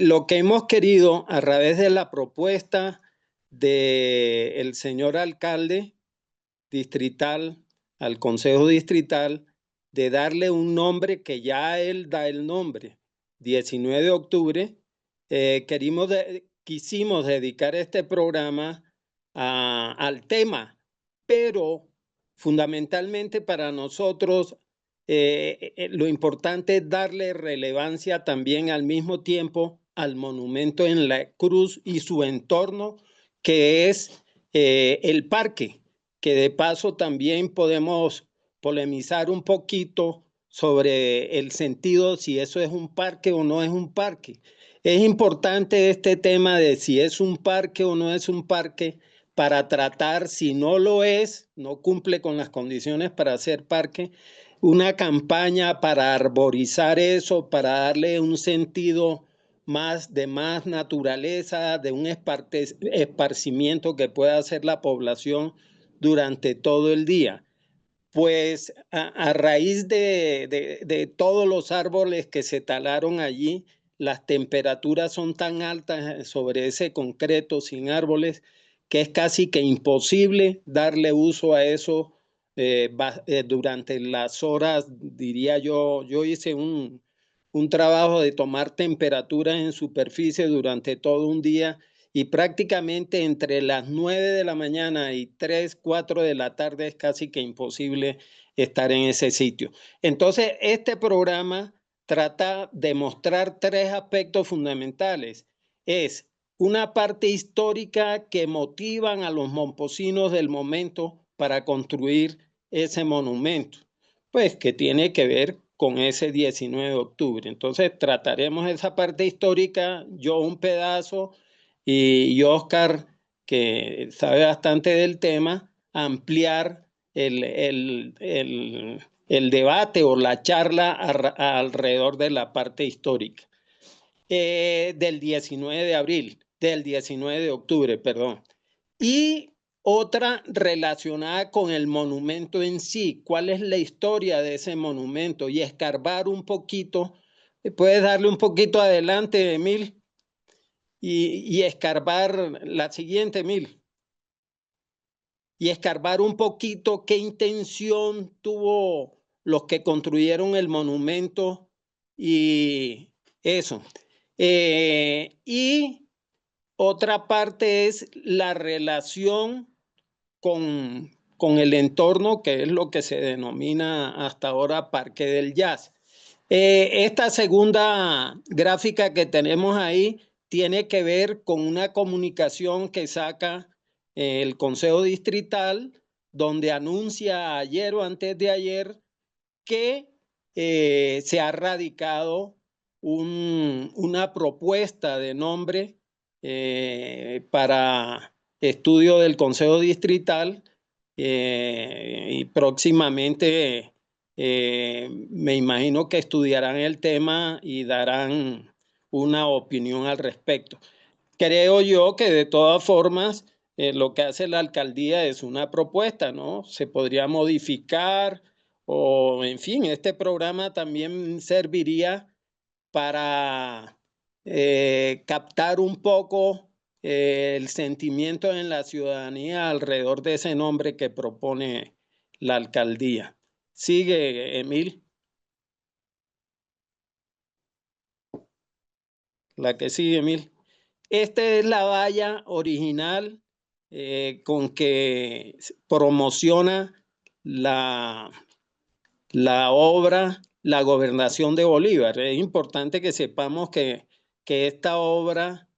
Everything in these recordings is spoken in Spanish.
Lo que hemos querido a través de la propuesta del señor alcalde distrital, al Consejo Distrital, de darle un nombre que ya él da el nombre, 19 de octubre, quisimos dedicar este programa al tema, pero fundamentalmente para nosotros lo importante es darle relevancia también al mismo tiempo al monumento en la cruz y su entorno, que es el parque, que de paso también podemos polemizar un poquito sobre el sentido, si eso es un parque o no es un parque. Es importante este tema de si es un parque o no es un parque para tratar, si no lo es, no cumple con las condiciones para ser parque, una campaña para arborizar eso, para darle un sentido de más naturaleza, de un esparcimiento que pueda hacer la población durante todo el día. Pues a raíz de todos los árboles que se talaron allí, las temperaturas son tan altas sobre ese concreto sin árboles que es casi que imposible darle uso a eso durante las horas, diría yo hice un trabajo de tomar temperaturas en superficie durante todo un día y prácticamente entre las 9 de la mañana y 3, 4 de la tarde es casi que imposible estar en ese sitio. Entonces, este programa trata de mostrar tres aspectos fundamentales. Es una parte histórica que motivan a los momposinos del momento para construir ese monumento, pues que tiene que ver con ese 19 de octubre. Entonces trataremos esa parte histórica, yo un pedazo y Oscar, que sabe bastante del tema, ampliar el debate o la charla alrededor de la parte histórica del 19 de abril, del 19 de octubre, perdón. Y otra relacionada con el monumento en sí, cuál es la historia de ese monumento y escarbar un poquito. Puedes darle un poquito adelante, Emil, y escarbar la siguiente, Emil, y escarbar un poquito qué intención tuvo los que construyeron el monumento y eso. Y otra parte es la relación con el entorno, que es lo que se denomina hasta ahora Parque del Jazz. Esta segunda gráfica que tenemos ahí tiene que ver con una comunicación que saca el Consejo Distrital, donde anuncia ayer o antes de ayer que se ha radicado una propuesta de nombre para estudio del Consejo Distrital y próximamente me imagino que estudiarán el tema y darán una opinión al respecto. Creo yo que de todas formas lo que hace la alcaldía es una propuesta, ¿no? Se podría modificar o, en fin, este programa también serviría para captar un poco el sentimiento en la ciudadanía alrededor de ese nombre que propone la alcaldía. Sigue, Emil. La que sigue, Emil. Esta es la valla original con que promociona la obra La Gobernación de Bolívar. Es importante que sepamos que esta obra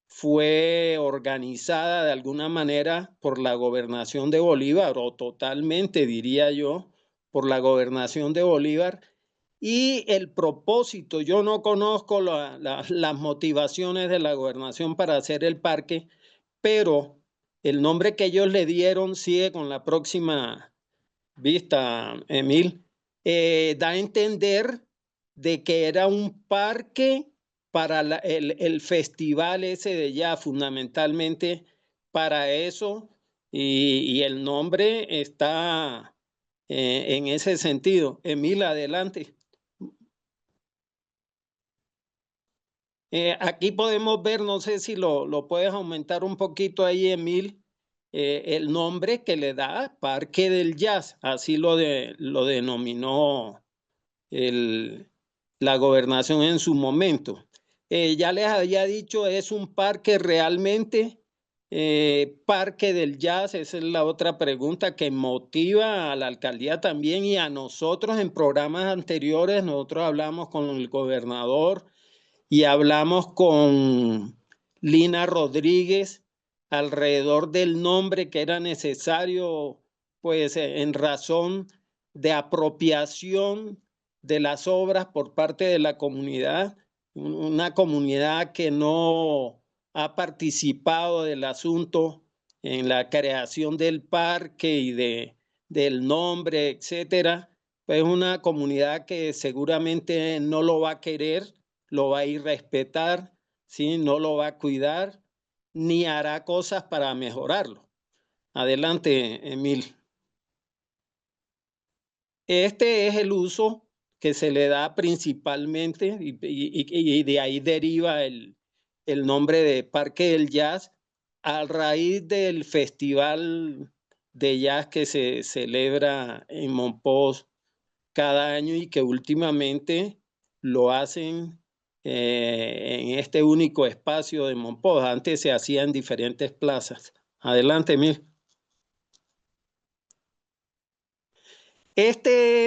fue organizada de alguna manera por la Gobernación de Bolívar, o totalmente, diría yo, por la Gobernación de Bolívar. Y el propósito, yo no conozco las motivaciones de la gobernación para hacer el parque, pero el nombre que ellos le dieron sigue con la próxima vista, Emil, da a entender de que era un parque para el festival ese de ya, fundamentalmente para eso, y el nombre está en ese sentido. Emil, adelante. Aquí podemos ver, no sé si lo puedes aumentar un poquito ahí, Emil, el nombre que le da Parque del Jazz, así lo denominó la gobernación en su momento. Ya les había dicho, es un parque realmente, Parque del Jazz, esa es la otra pregunta que motiva a la alcaldía también y a nosotros en programas anteriores. Nosotros hablamos con el gobernador y hablamos con Lina Rodríguez alrededor del nombre que era necesario, pues en razón de apropiación de las obras por parte de la comunidad, una comunidad que no ha participado del asunto en la creación del parque y del nombre, etcétera. Pues una comunidad que seguramente no lo va a querer, lo va a ir a respetar, ¿sí? No lo va a cuidar, ni hará cosas para mejorarlo. Adelante, Emil. Este es el uso que se le da principalmente y de ahí deriva el nombre de Parque del Jazz a raíz del festival de jazz que se celebra en Mompox cada año y que últimamente lo hacen en este único espacio de Mompox. Antes se hacía en diferentes plazas. Adelante, Emil.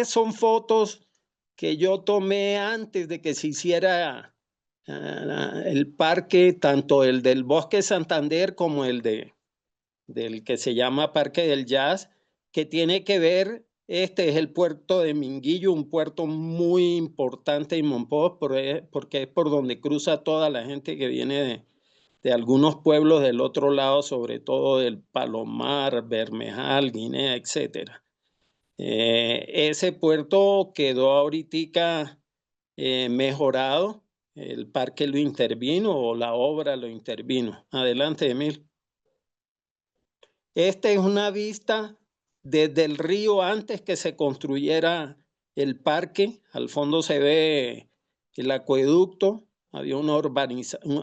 Son fotos que yo tomé antes de que se hiciera el parque, tanto el del Bosque Santander como del que se llama Parque del Jazz, que tiene que ver, este es el puerto de Minguillo, un puerto muy importante en Mompox, porque es por donde cruza toda la gente que viene de algunos pueblos del otro lado, sobre todo del Palomar, Bermejal, Guinea, etcétera. Ese puerto quedó ahorita mejorado, el parque lo intervino o la obra lo intervino. Adelante, Emil. Esta es una vista desde el río antes que se construyera el parque. Al fondo se ve el acueducto, había una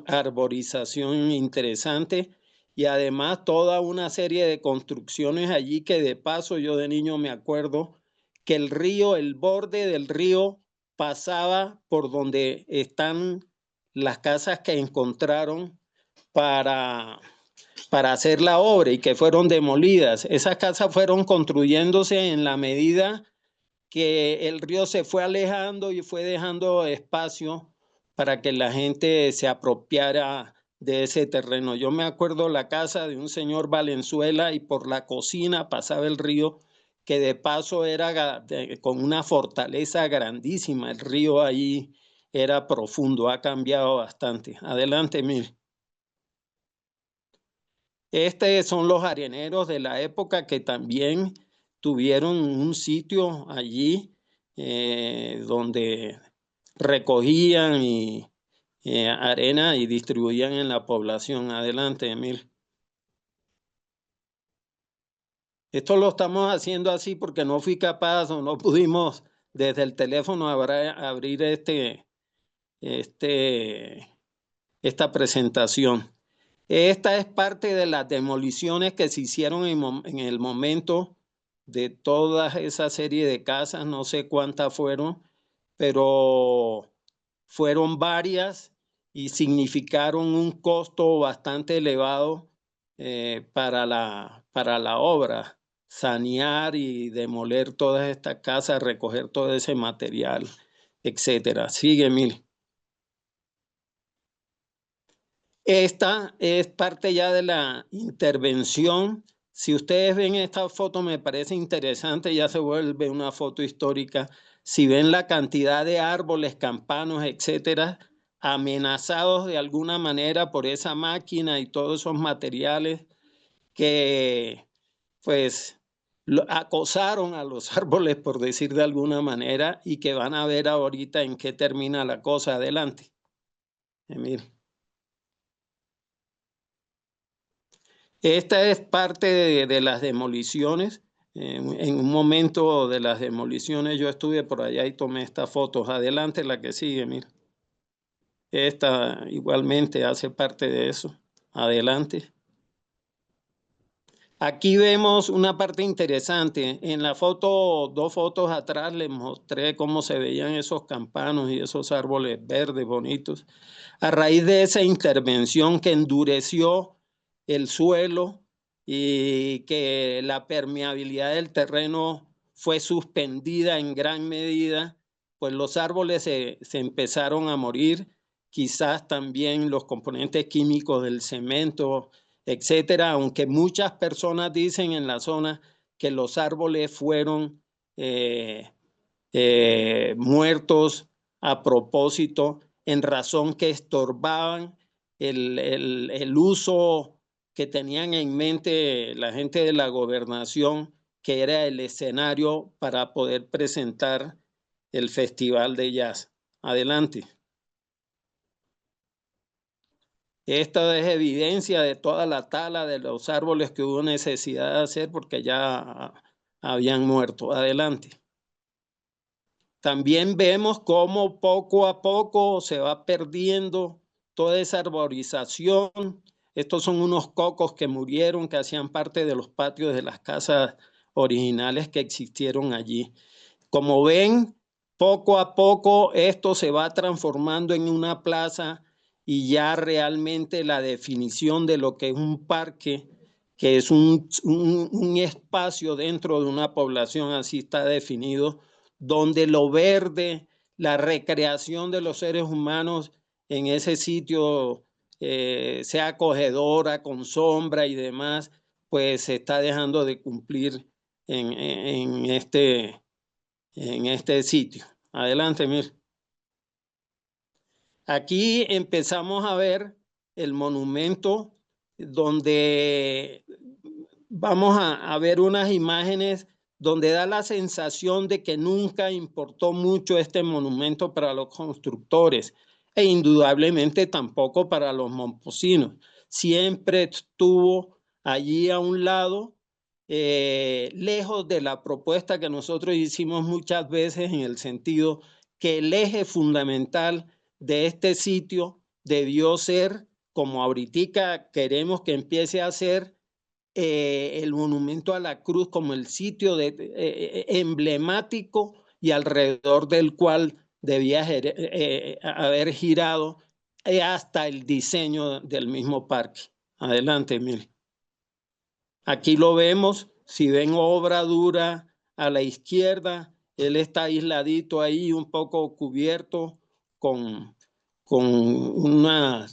arborización interesante y además toda una serie de construcciones allí que de paso yo de niño me acuerdo que el río, el borde del río pasaba por donde están las casas que encontraron para hacer la obra y que fueron demolidas. Esas casas fueron construyéndose en la medida que el río se fue alejando y fue dejando espacio para que la gente se apropiara de ese terreno. Yo me acuerdo la casa de un señor Valenzuela y por la cocina pasaba el río, que de paso era con una fortaleza grandísima. El río ahí era profundo, ha cambiado bastante. Adelante, Emil. Son los areneros de la época que también tuvieron un sitio allí donde recogían arena y distribuían en la población. Adelante, Emil. Esto lo estamos haciendo así porque no fui capaz o no pudimos desde el teléfono abrir esta presentación. Esta es parte de las demoliciones que se hicieron en el momento de toda esa serie de casas, no sé cuántas fueron, pero fueron varias y significaron un costo bastante elevado para la obra, sanear y demoler todas estas casas, recoger todo ese material, etcétera. Sigue, Emil. Esta es parte ya de la intervención. Si ustedes ven esta foto, me parece interesante, ya se vuelve una foto histórica. Si ven la cantidad de árboles, campanos, etcétera, amenazados de alguna manera por esa máquina y todos esos materiales que, pues, acosaron a los árboles, por decir de alguna manera, y que van a ver ahorita en qué termina la cosa. Adelante, Emil. Esta es parte de las demoliciones. En un momento de las demoliciones yo estuve por allá y tomé estas fotos. Adelante, la que sigue, mira. Esta igualmente hace parte de eso. Adelante. Aquí vemos una parte interesante. En la foto, 2 fotos atrás, les mostré cómo se veían esos campanos y esos árboles verdes bonitos. A raíz de esa intervención que endureció el suelo y que la permeabilidad del terreno fue suspendida en gran medida, pues los árboles se empezaron a morir. Quizás también los componentes químicos del cemento, etcétera, aunque muchas personas dicen en la zona que los árboles fueron muertos a propósito en razón que estorbaban el uso que tenían en mente la gente de la gobernación, que era el escenario para poder presentar el Festival de Jazz. Adelante. Esta es evidencia de toda la tala de los árboles que hubo necesidad de hacer porque ya habían muerto. Adelante. También vemos cómo poco a poco se va perdiendo toda esa arborización. Estos son unos cocos que murieron, que hacían parte de los patios de las casas originales que existieron allí. Como ven, poco a poco esto se va transformando en una plaza y ya realmente la definición de lo que es un parque, que es un espacio dentro de una población, así está definido, donde lo verde, la recreación de los seres humanos en ese sitio sea acogedora, con sombra y demás, pues se está dejando de cumplir en este sitio. Adelante, Mir. Aquí empezamos a ver el monumento donde vamos a ver unas imágenes donde da la sensación de que nunca importó mucho este monumento para los constructores e indudablemente tampoco para los momposinos. Siempre estuvo allí a un lado, lejos de la propuesta que nosotros hicimos muchas veces en el sentido que el eje fundamental de este sitio debió ser, como ahorita queremos que empiece a ser, el monumento a la cruz como el sitio emblemático y alrededor del cual debía haber girado hasta el diseño del mismo parque. Adelante, Emil. Aquí lo vemos, si ven obra dura a la izquierda, él está aisladito ahí, un poco cubierto con una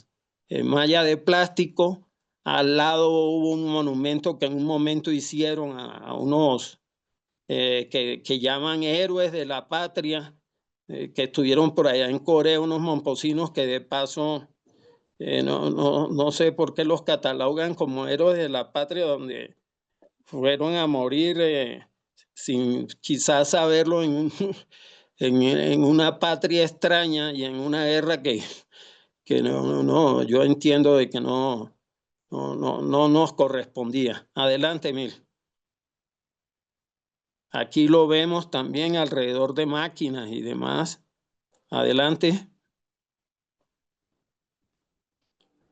malla de plástico. Al lado hubo un monumento que en un momento hicieron a unos que llaman héroes de la patria, que estuvieron por allá en Corea, unos momposinos que de paso no sé por qué los catalogan como héroes de la patria, donde fueron a morir sin quizás saberlo en una patria extraña y en una guerra que yo entiendo de que no nos correspondía. Adelante, Emil. Aquí lo vemos también alrededor de máquinas y demás. Adelante.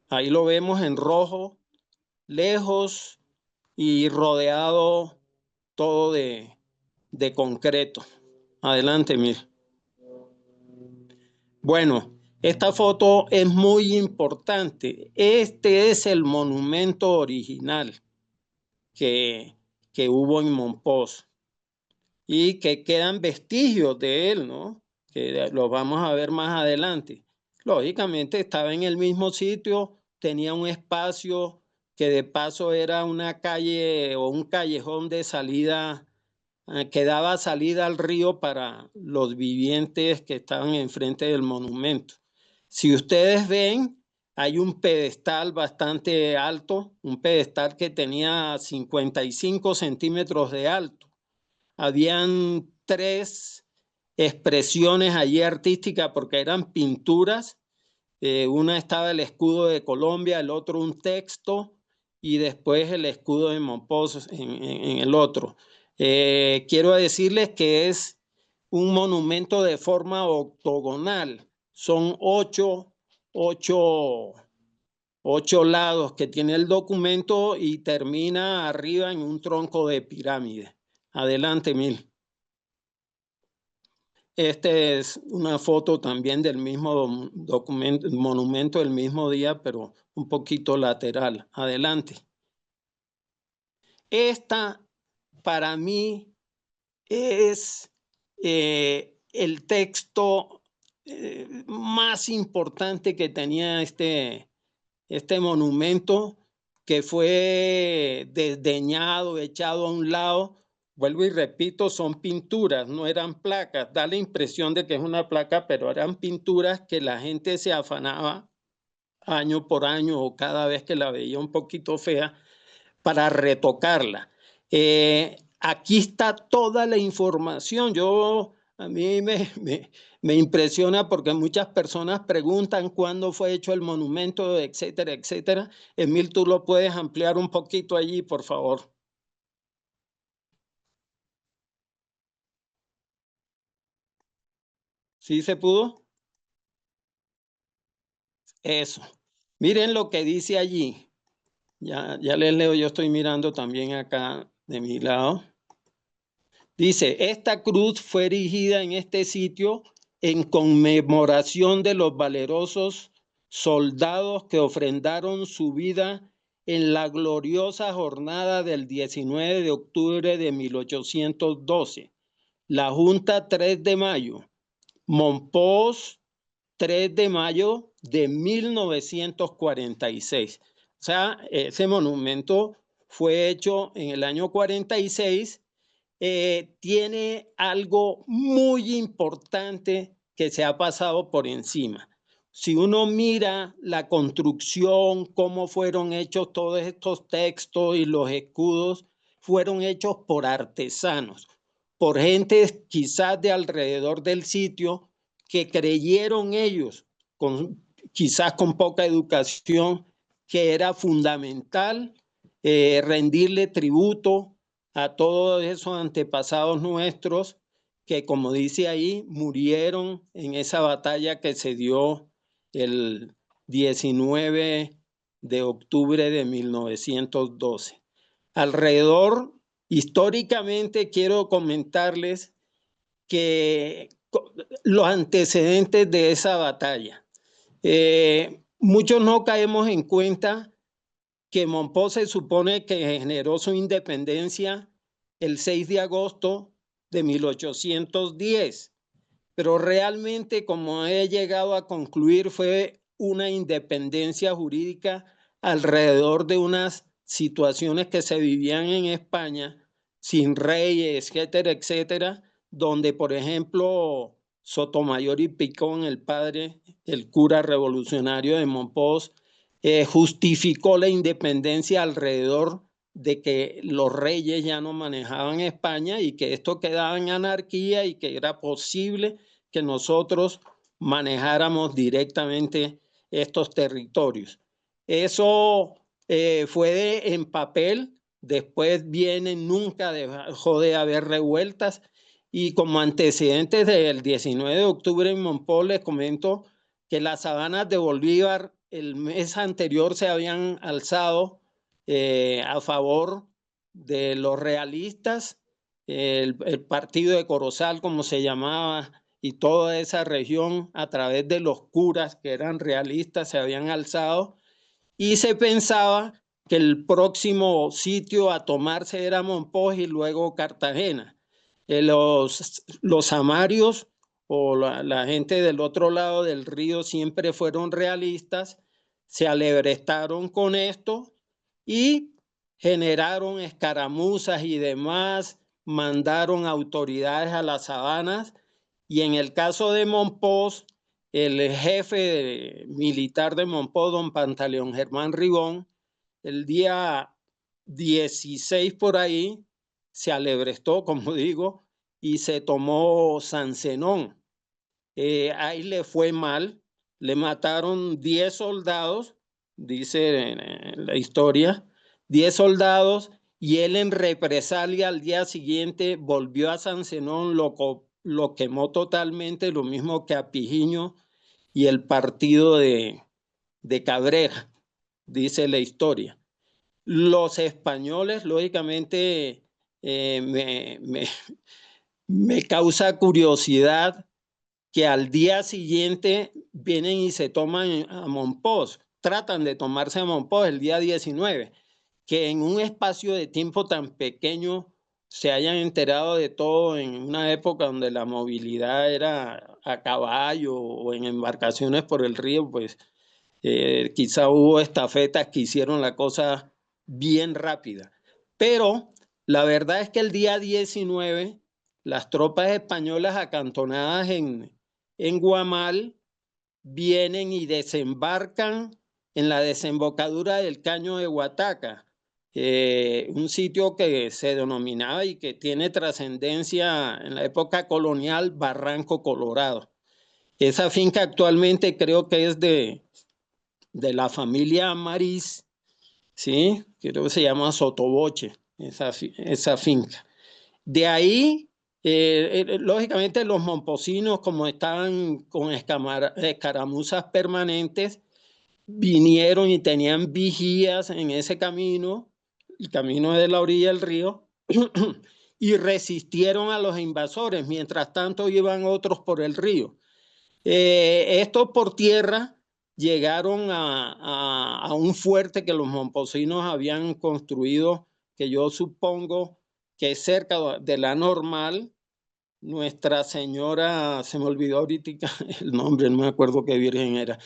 Ahí lo vemos en rojo, lejos y rodeado todo de concreto. Adelante, Emil. Bueno, esta foto es muy importante. Este es el monumento original que hubo en Mompox y que quedan vestigios de él, ¿no? Que lo vamos a ver más adelante. Lógicamente estaba en el mismo sitio, tenía un espacio que de paso era una calle o un callejón de salida que daba salida al río para los vivientes que estaban enfrente del monumento. Si ustedes ven, hay un pedestal bastante alto, un pedestal que tenía 55 centímetros de alto. Habían 3 expresiones allí artísticas porque eran pinturas. Una estaba el escudo de Colombia, el otro un texto y después el escudo de Mompox en el otro. Quiero decirles que es un monumento de forma octogonal. Son 8 8 lados que tiene el documento y termina arriba en un tronco de pirámide. Adelante, Mil. Esta es una foto también del mismo documento, monumento del mismo día, pero un poquito lateral. Adelante. Esta, para mí, es el texto más importante que tenía este monumento, que fue desdeñado, echado a un lado. Vuelvo y repito, son pinturas, no eran placas. Da la impresión de que es una placa, pero eran pinturas que la gente se afanaba año por año o cada vez que la veía un poquito fea para retocarla. Aquí está toda la información. A mí me impresiona porque muchas personas preguntan cuándo fue hecho el monumento, etcétera, etcétera. Emil, tú lo puedes ampliar un poquito allí, por favor. ¿Sí se pudo? Eso. Miren lo que dice allí. Ya les leo, yo estoy mirando también acá de mi lado. Dice, esta cruz fue erigida en este sitio en conmemoración de los valerosos soldados que ofrendaron su vida en la gloriosa jornada del 19 de octubre de 1812. La Junta 3 de mayo, Monpós 3 de mayo de 1946. O sea, ese monumento fue hecho en el año 46. Tiene algo muy importante que se ha pasado por encima. Si uno mira la construcción, cómo fueron hechos todos estos textos y los escudos, fueron hechos por artesanos, por gente quizás de alrededor del sitio que creyeron ellos, quizás con poca educación, que era fundamental rendirle tributo a todos esos antepasados nuestros que, como dice ahí, murieron en esa batalla que se dio el 19 de octubre de 1912. Alrededor, históricamente, quiero comentarles que los antecedentes de esa batalla. Muchos no caemos en cuenta que Monpós se supone que generó su independencia el 6 de agosto de 1810, pero realmente, como he llegado a concluir, fue una independencia jurídica alrededor de unas situaciones que se vivían en España, sin reyes, etcétera, etcétera, donde, por ejemplo, Sotomayor y Picón, el padre, el cura revolucionario de Monpós, justificó la independencia alrededor de que los reyes ya no manejaban España y que esto quedaba en anarquía y que era posible que nosotros manejáramos directamente estos territorios. Eso fue en papel, después viene, nunca dejó de haber revueltas, y como antecedentes del 19 de octubre en Monpós les comento que las sabanas de Bolívar el mes anterior se habían alzado a favor de los realistas, el partido de Corozal, como se llamaba, y toda esa región a través de los curas que eran realistas se habían alzado, y se pensaba que el próximo sitio a tomarse era Monpós y luego Cartagena. Los amarios o la gente del otro lado del río siempre fueron realistas, se alebrestaron con esto y generaron escaramuzas y demás, mandaron autoridades a las sabanas, y en el caso de Monpós, el jefe militar de Monpós, don Pantaleón Germán Ribón, el día 16 por ahí, se alebrestó, como digo, y se tomó San Zenón. Ahí le fue mal, le mataron 10 soldados, dice la historia, 10 soldados, y él en represalia al día siguiente volvió a San Zenón, lo quemó totalmente, lo mismo que a Pijiño y el partido de de Cabrera, dice la historia. Los españoles, lógicamente, me causa curiosidad que al día siguiente vienen y se toman a Mompox, tratan de tomarse a Mompox el día 19, que en un espacio de tiempo tan pequeño se hayan enterado de todo en una época donde la movilidad era a caballo o en embarcaciones por el río, pues quizá hubo estafetas que hicieron la cosa bien rápida. Pero la verdad es que el día 19, las tropas españolas acantonadas en Guamal vienen y desembarcan en la desembocadura del Caño de Huataca, un sitio que se denominaba y que tiene trascendencia en la época colonial Barranco Colorado. Esa finca actualmente creo que es de la familia Amariz, ¿sí? Creo que se llama Sotoboche, esa finca. De ahí, lógicamente, los momposinos, como estaban con escaramuzas permanentes, vinieron y tenían vigías en ese camino, el camino de la orilla del río, y resistieron a los invasores. Mientras tanto, iban otros por el río. Estos por tierra llegaron a un fuerte que los momposinos habían construido, que yo supongo que es cerca de la Normal. Nuestra Señora, se me olvidó ahorita el nombre, no me acuerdo qué virgen era,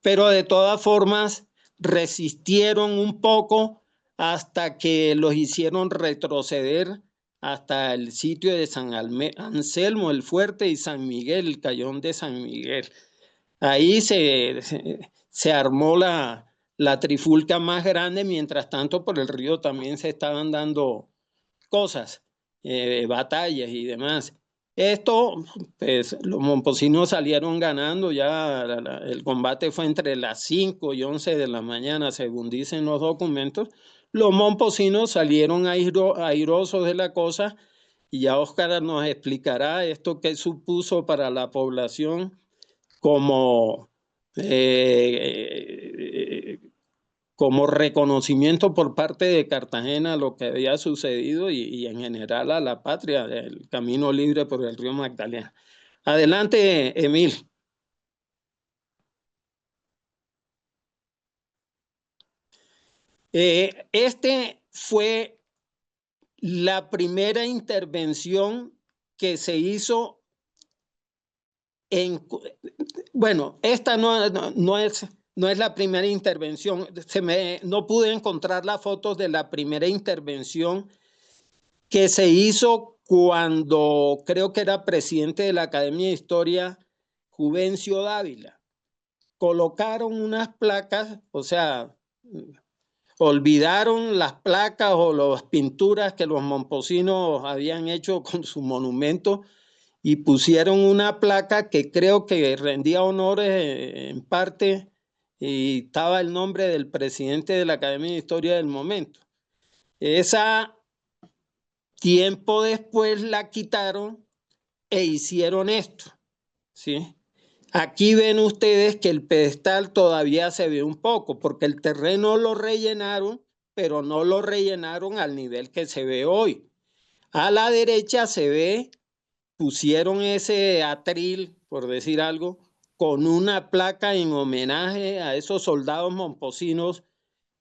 pero de todas formas resistieron un poco hasta que los hicieron retroceder hasta el sitio de San Anselmo, el fuerte, y San Miguel, el Cayón de San Miguel. Ahí se armó la trifulca más grande. Mientras tanto, por el río también se estaban dando cosas, batallas y demás. Esto, pues los momposinos salieron ganando, ya el combate fue entre las 5 y 11 de la mañana, según dicen los documentos. Los momposinos salieron airosos de la cosa, y ya Óscar nos explicará esto que supuso para la población como, como reconocimiento por parte de Cartagena a lo que había sucedido y en general a la patria del camino libre por el río Magdalena. Adelante, Emil. Este fue la primera intervención que se hizo en... Bueno, esta no es la primera intervención. No pude encontrar las fotos de la primera intervención que se hizo cuando creo que era presidente de la Academia de Historia, Juvencio Dávila. Colocaron unas placas, o sea, olvidaron las placas o las pinturas que los momposinos habían hecho con su monumento y pusieron una placa que creo que rendía honores en parte, y estaba el nombre del presidente de la Academia de Historia del momento. Esa, tiempo después, la quitaron e hicieron esto, ¿sí? Aquí ven ustedes que el pedestal todavía se ve un poco, porque el terreno lo rellenaron, pero no lo rellenaron al nivel que se ve hoy. A la derecha se ve, pusieron ese atril, por decir algo, con una placa en homenaje a esos soldados momposinos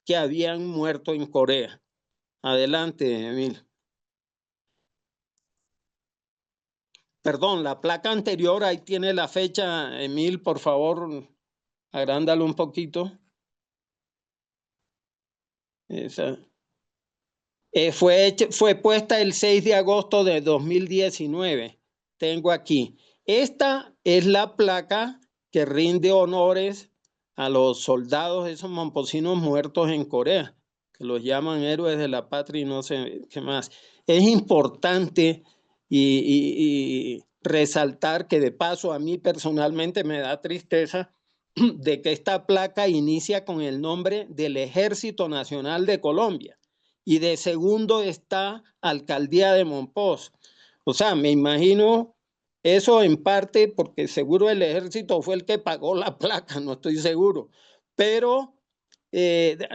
que habían muerto en Corea. Adelante, Emil. Perdón, la placa anterior, ahí tiene la fecha, Emil, por favor, agrándalo un poquito. Esa. Fue puesta el 6 de agosto de 2019. Tengo aquí. Esta es la placa que rinde honores a los soldados, esos momposinos muertos en Corea, que los llaman héroes de la patria y no sé qué más. Es importante y resaltar que, de paso, a mí personalmente me da tristeza de que esta placa inicia con el nombre del Ejército Nacional de Colombia y de segundo está Alcaldía de Mompox. O sea, me imagino eso en parte porque seguro el ejército fue el que pagó la placa, no estoy seguro, pero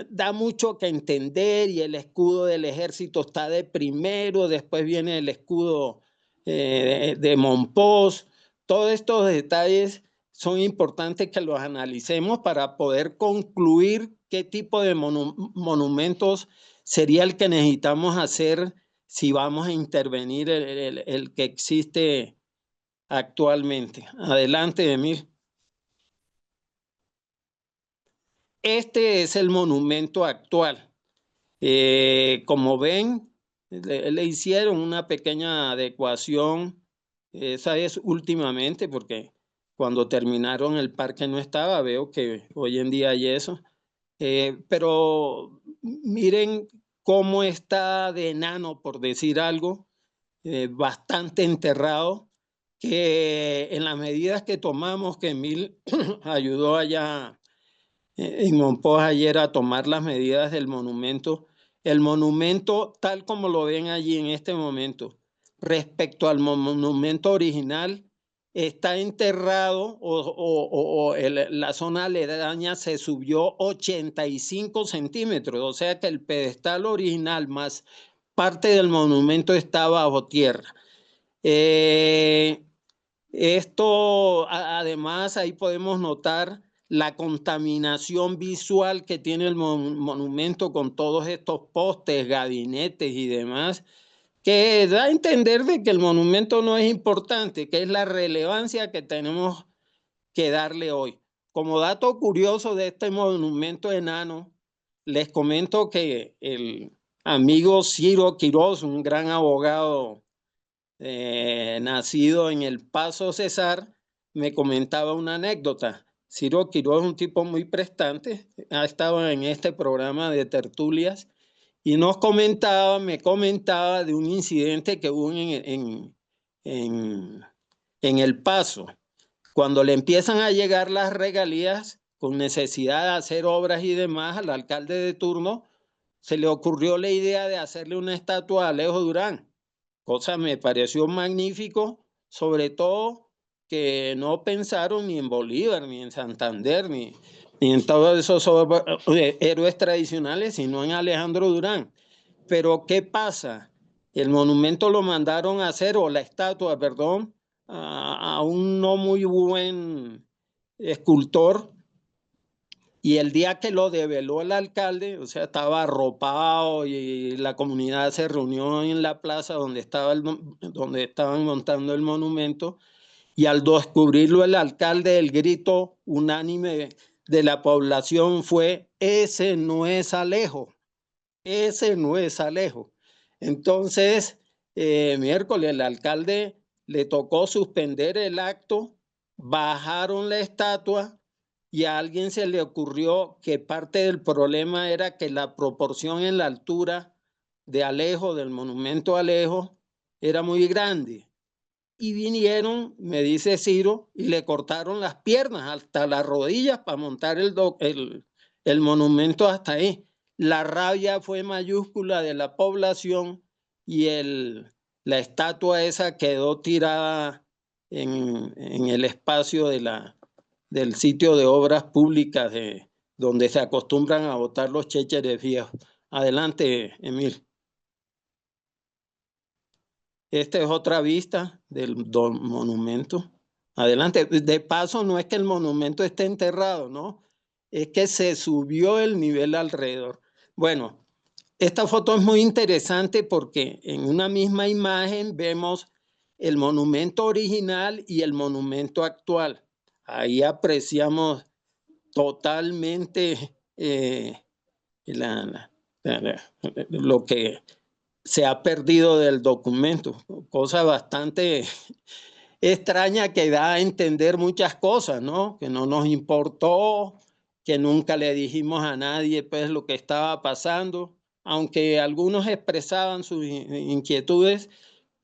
da mucho que entender, y el escudo del ejército está de primero, después viene el escudo de Monpós. Todos estos detalles son importantes que los analicemos para poder concluir qué tipo de monumentos sería el que necesitamos hacer si vamos a intervenir el que existe actualmente. Adelante, Emil. Este es el monumento actual. Como ven, le hicieron una pequeña adecuación. Esa es últimamente, porque cuando terminaron el parque no estaba. Veo que hoy en día hay eso. Pero miren cómo está de enano, por decir algo, bastante enterrado, que en las medidas que tomamos, que Emil ayudó allá en Monpós ayer a tomar las medidas del monumento, el monumento tal como lo ven allí en este momento, respecto al monumento original, está enterrado la zona aledaña se subió 85 centímetros, o sea que el pedestal original más parte del monumento está bajo tierra. Esto, además, ahí podemos notar la contaminación visual que tiene el monumento con todos estos postes, gabinetes y demás, que da a entender de que el monumento no es importante, que es la relevancia que tenemos que darle hoy. Como dato curioso de este monumento enano, les comento que el amigo Ciro Quirós, un gran abogado nacido en El Paso, Cesar, me comentaba una anécdota. Ciro Quirós es un tipo muy prestante, ha estado en este programa de tertulias y me comentaba de un incidente que hubo en El Paso. Cuando le empiezan a llegar las regalías con necesidad de hacer obras y demás, al alcalde de turno se le ocurrió la idea de hacerle una estatua a Alejo Durán. Cosa me pareció magnífico, sobre todo que no pensaron ni en Bolívar, ni en Santander, ni en todos esos héroes tradicionales, sino en Alejandro Durán. Pero ¿qué pasa? El monumento lo mandaron a hacer, o la estatua, perdón, a un no muy buen escultor, y el día que lo develó el alcalde, o sea, estaba arropado y la comunidad se reunió en la plaza donde estaban montando el monumento, y al descubrirlo el alcalde, el grito unánime de la población fue: ese no es Alejo, ese no es Alejo. Entonces, miércoles, el alcalde le tocó suspender el acto, bajaron la estatua, y a alguien se le ocurrió que parte del problema era que la proporción en la altura de Alejo, del monumento Alejo, era muy grande. Y vinieron, me dice Ciro, y le cortaron las piernas hasta las rodillas para montar el monumento hasta ahí. La rabia fue mayúscula de la población, y la estatua esa quedó tirada en el espacio del sitio de obras públicas donde se acostumbran a botar los chécheres viejos. Adelante, Emil. Esta es otra vista del monumento. Adelante. De paso, no es que el monumento esté enterrado, ¿no? Es que se subió el nivel alrededor. Bueno, esta foto es muy interesante porque en una misma imagen vemos el monumento original y el monumento actual. Ahí apreciamos totalmente lo que se ha perdido del documento, cosa bastante extraña que da a entender muchas cosas, ¿no? Que no nos importó, que nunca le dijimos a nadie pues lo que estaba pasando, aunque algunos expresaban sus inquietudes,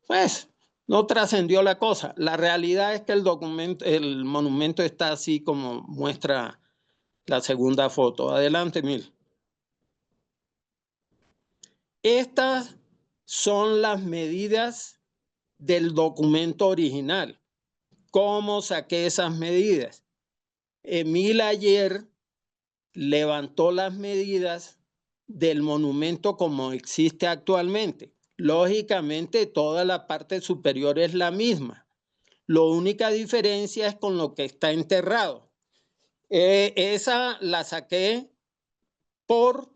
pues no trascendió la cosa. La realidad es que el monumento está así como muestra la segunda foto. Adelante, Mil. Estas son las medidas del documento original. ¿Cómo saqué esas medidas? Emil ayer levantó las medidas del monumento como existe actualmente. Lógicamente, toda la parte superior es la misma. La única diferencia es con lo que está enterrado. Esa la saqué por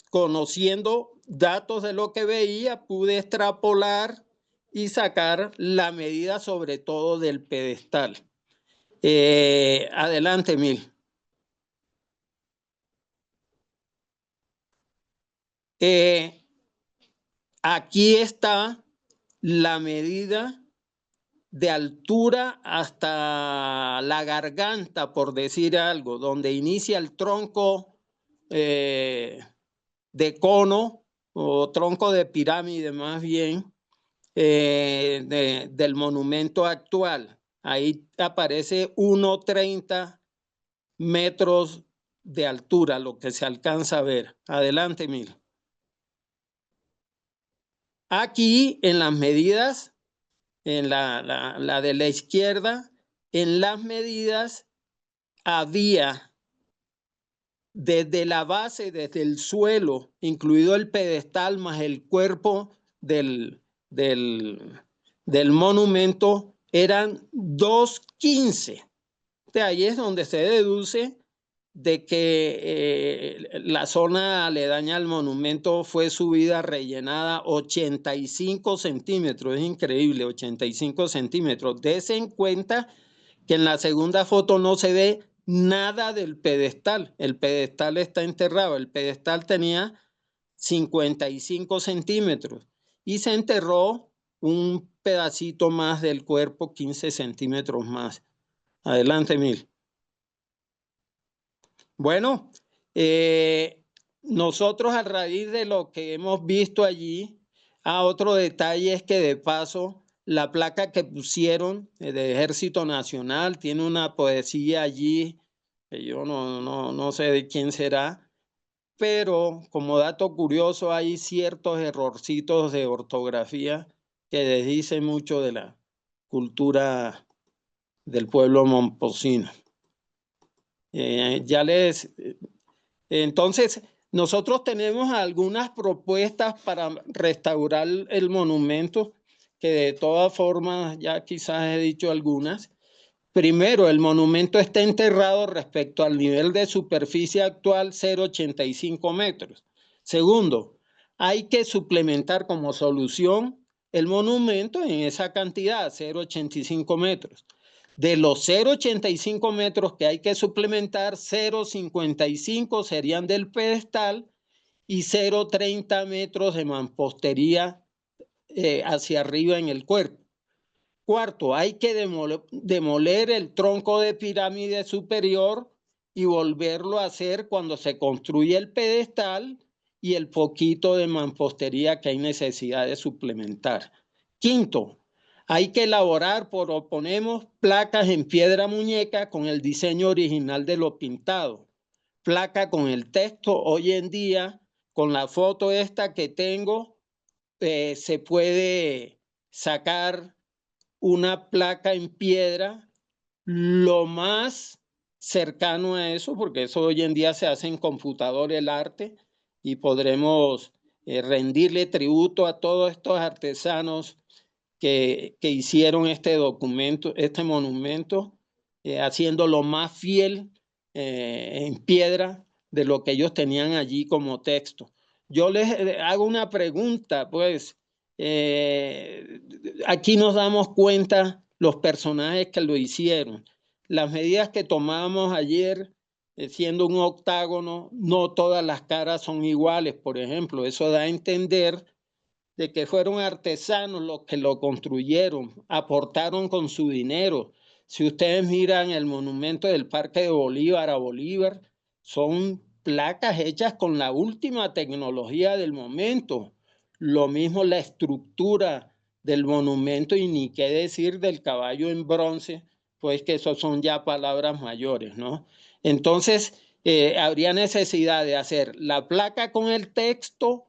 conociendo datos de lo que veía, pude extrapolar y sacar la medida sobre todo del pedestal. Adelante, Mil. Aquí está la medida de altura hasta la garganta, por decir algo, donde inicia el tronco de cono o tronco de pirámide más bien del monumento actual. Ahí aparece 1,30 metros de altura, lo que se alcanza a ver. Adelante, Mil. Aquí en las medidas, en la de la izquierda, en las medidas había desde la base, desde el suelo, incluido el pedestal más el cuerpo del monumento, eran 2,15. De ahí es donde se deduce de que la zona aledaña al monumento fue subida, rellenada 85 centímetros. Es increíble, 85 centímetros. Dese en cuenta que en la segunda foto no se ve nada del pedestal. El pedestal está enterrado. El pedestal tenía 55 centímetros y se enterró un pedacito más del cuerpo, 15 centímetros más. Adelante, Mil. Bueno, nosotros a raíz de lo que hemos visto allí, otro detalle es que de paso la placa que pusieron de Ejército Nacional tiene una poesía allí, que yo no sé de quién será, pero como dato curioso hay ciertos errorcitos de ortografía que desdicen mucho de la cultura del pueblo momposino. Entonces, nosotros tenemos algunas propuestas para restaurar el monumento, que de todas formas ya quizás he dicho algunas. Primero, el monumento está enterrado respecto al nivel de superficie actual, 0,85 metros. Segundo, hay que suplementar como solución el monumento en esa cantidad, 0,85 metros. De los 0,85 metros que hay que suplementar, 0,55 serían del pedestal y 0,30 metros de mampostería hacia arriba en el cuerpo. Cuarto, hay que demoler el tronco de pirámide superior y volverlo a hacer cuando se construye el pedestal y el poquito de mampostería que hay necesidad de suplementar. Quinto, hay que elaborar, proponemos, placas en piedra muñeca con el diseño original de lo pintado. Placa con el texto. Hoy en día, con la foto esta que tengo, se puede sacar una placa en piedra lo más cercano a eso, porque eso hoy en día se hace en computador el arte y podremos rendirle tributo a todos estos artesanos que hicieron este documento, este monumento, haciéndolo más fiel en piedra de lo que ellos tenían allí como texto. Yo les hago una pregunta, pues, aquí nos damos cuenta los personajes que lo hicieron. Las medidas que tomamos ayer, siendo un octágono, no todas las caras son iguales, por ejemplo. Eso da a entender de que fueron artesanos los que lo construyeron, aportaron con su dinero. Si ustedes miran el monumento del Parque de Bolívar a Bolívar, son placas hechas con la última tecnología del momento. Lo mismo la estructura del monumento y ni qué decir del caballo en bronce, pues que eso son ya palabras mayores, ¿no? Entonces, habría necesidad de hacer la placa con el texto,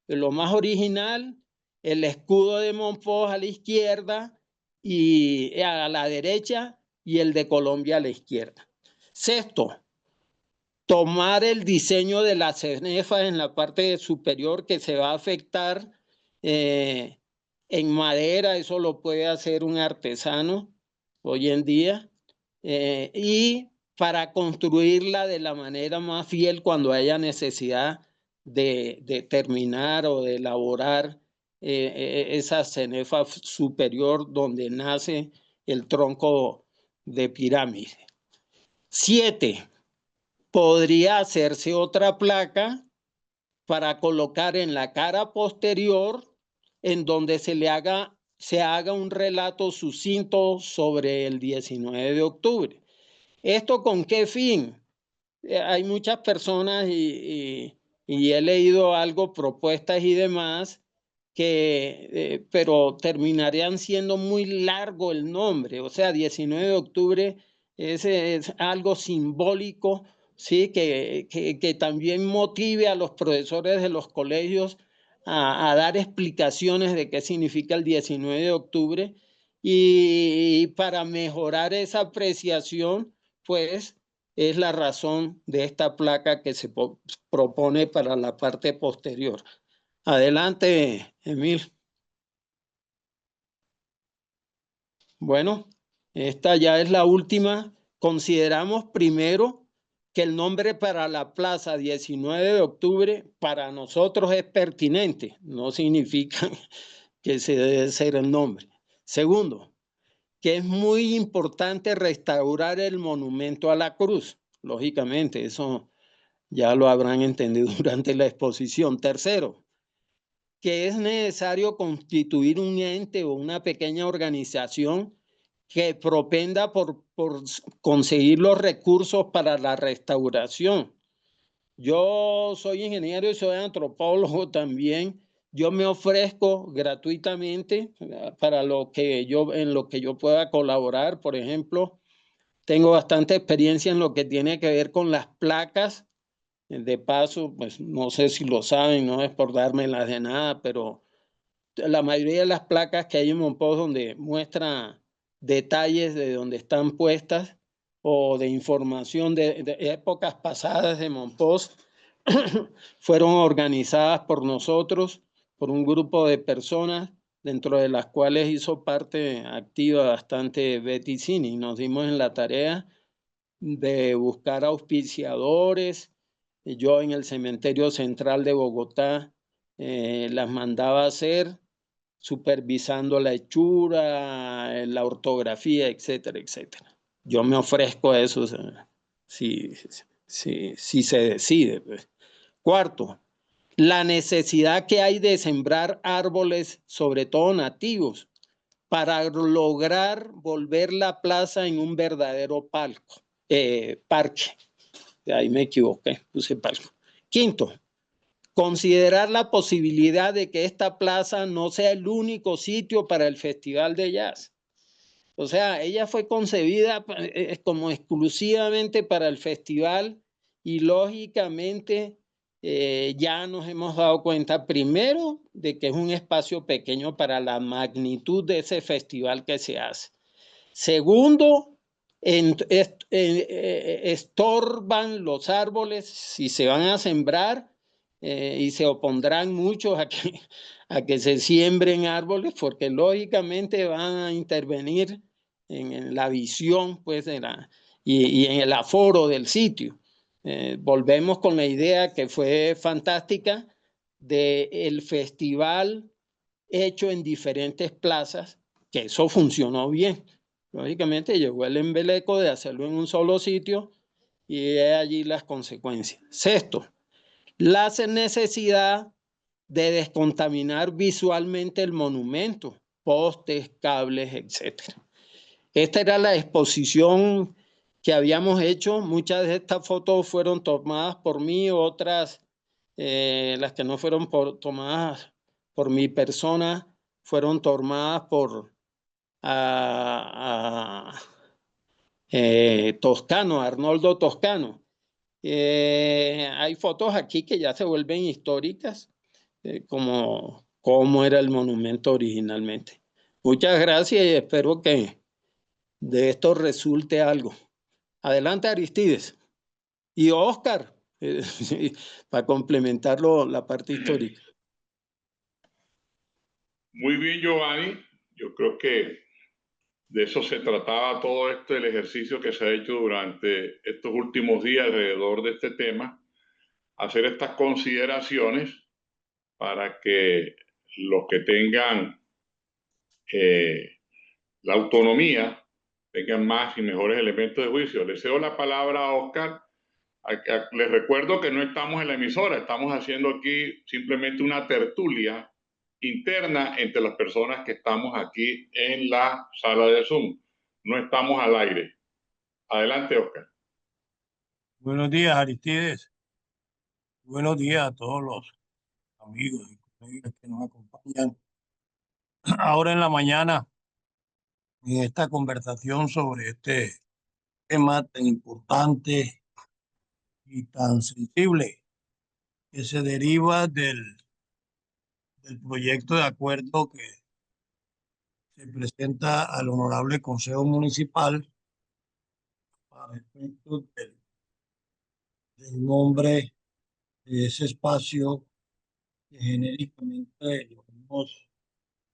lo más original, el escudo de Montpós a la izquierda y a la derecha y el de Colombia a la izquierda. Sexto, tomar el diseño de la cenefa en la parte superior que se va a afectar en madera, eso lo puede hacer un artesano hoy en día, y para construirla de la manera más fiel cuando haya necesidad de terminar o de elaborar esa cenefa superior donde nace el tronco de pirámide. 7. Podría hacerse otra placa para colocar en la cara posterior en donde se haga un relato sucinto sobre el 19 de octubre. ¿Esto con qué fin? Hay muchas personas y he leído algo, propuestas y demás, pero terminarían siendo muy largo el nombre. O sea, 19 de octubre es algo simbólico, ¿sí? Que también motive a los profesores de los colegios a dar explicaciones de qué significa el 19 de octubre. Y para mejorar esa apreciación, pues es la razón de esta placa que se propone para la parte posterior. Adelante, Emil. Bueno, esta ya es la última. Consideramos primero que el nombre para la plaza 19 de octubre para nosotros es pertinente. No significa que se debe ser el nombre. Segundo, que es muy importante restaurar el monumento a la cruz. Lógicamente, eso ya lo habrán entendido durante la exposición. Tercero, que es necesario constituir un ente o una pequeña organización que propenda por conseguir los recursos para la restauración. Yo soy ingeniero y soy antropólogo también. Yo me ofrezco gratuitamente para en lo que yo pueda colaborar. Por ejemplo, tengo bastante experiencia en lo que tiene que ver con las placas. De paso, pues no sé si lo saben, no es por dármelas de nada, pero la mayoría de las placas que hay en Mompox donde muestra detalles de donde están puestas o de información de épocas pasadas de Mompox fueron organizadas por nosotros, por un grupo de personas, dentro de las cuales hizo parte activa bastante Betty Cini. Nos dimos en la tarea de buscar auspiciadores. Yo en el Cementerio Central de Bogotá las mandaba a hacer, supervisando la hechura, la ortografía, etcétera, etcétera. Yo me ofrezco a eso si se decide. Pues. Cuarto, la necesidad que hay de sembrar árboles, sobre todo nativos, para lograr volver la plaza en un verdadero parque. Ahí me equivoqué, puse palco. Quinto, considerar la posibilidad de que esta plaza no sea el único sitio para el Festival de Jazz. O sea, ella fue concebida como exclusivamente para el festival y lógicamente ya nos hemos dado cuenta primero de que es un espacio pequeño para la magnitud de ese festival que se hace. Segundo, estorban los árboles si se van a sembrar y se opondrán muchos a que se siembren árboles porque lógicamente van a intervenir en la visión pues, y en el aforo del sitio. Volvemos con la idea que fue fantástica del festival hecho en diferentes plazas, que eso funcionó bien. Lógicamente llegó el embeleco de hacerlo en un solo sitio y allí las consecuencias. Sexto, la necesidad de descontaminar visualmente el monumento, postes, cables, etc. Esta era la exposición que habíamos hecho. Muchas de estas fotos fueron tomadas por mí, otras, las que no fueron tomadas por mi persona, fueron tomadas por Toscano, Arnoldo Toscano. Hay fotos aquí que ya se vuelven históricas, como era el monumento originalmente. Muchas gracias y espero que de esto resulte algo. Adelante, Aristides. Y Oscar, para complementarlo la parte histórica. Muy bien, Giovanni. Yo creo que de eso se trataba todo esto, el ejercicio que se ha hecho durante estos últimos días alrededor de este tema, hacer estas consideraciones para que los que tengan la autonomía tengan más y mejores elementos de juicio. Le cedo la palabra a Oscar. Les recuerdo que no estamos en la emisora, estamos haciendo aquí simplemente una tertulia interna entre las personas que estamos aquí en la sala de Zoom. No estamos al aire. Adelante, Oscar. Buenos días, Aristides. Buenos días a todos los amigos y colegas que nos acompañan ahora en la mañana en esta conversación sobre este tema tan importante y tan sensible que se deriva del proyecto de acuerdo que se presenta al Honorable Consejo Municipal para efectos del nombre de ese espacio que genéricamente lo hemos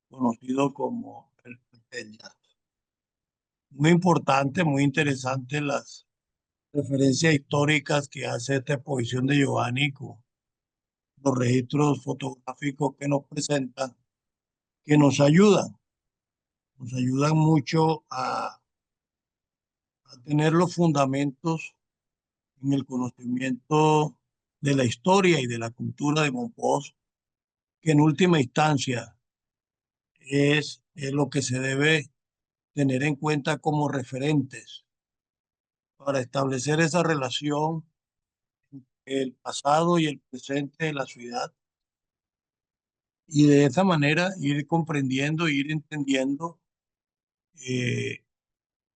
conocido como el jazz. Muy importante, muy interesante las referencias históricas que hace esta exposición de Giovanni con los registros fotográficos que nos presentan, que nos ayudan mucho a tener los fundamentos en el conocimiento de la historia y de la cultura de Monpós, que en última instancia es lo que se debe tener en cuenta como referentes para establecer esa relación entre el pasado y el presente de la ciudad y de esa manera ir comprendiendo, ir entendiendo eh,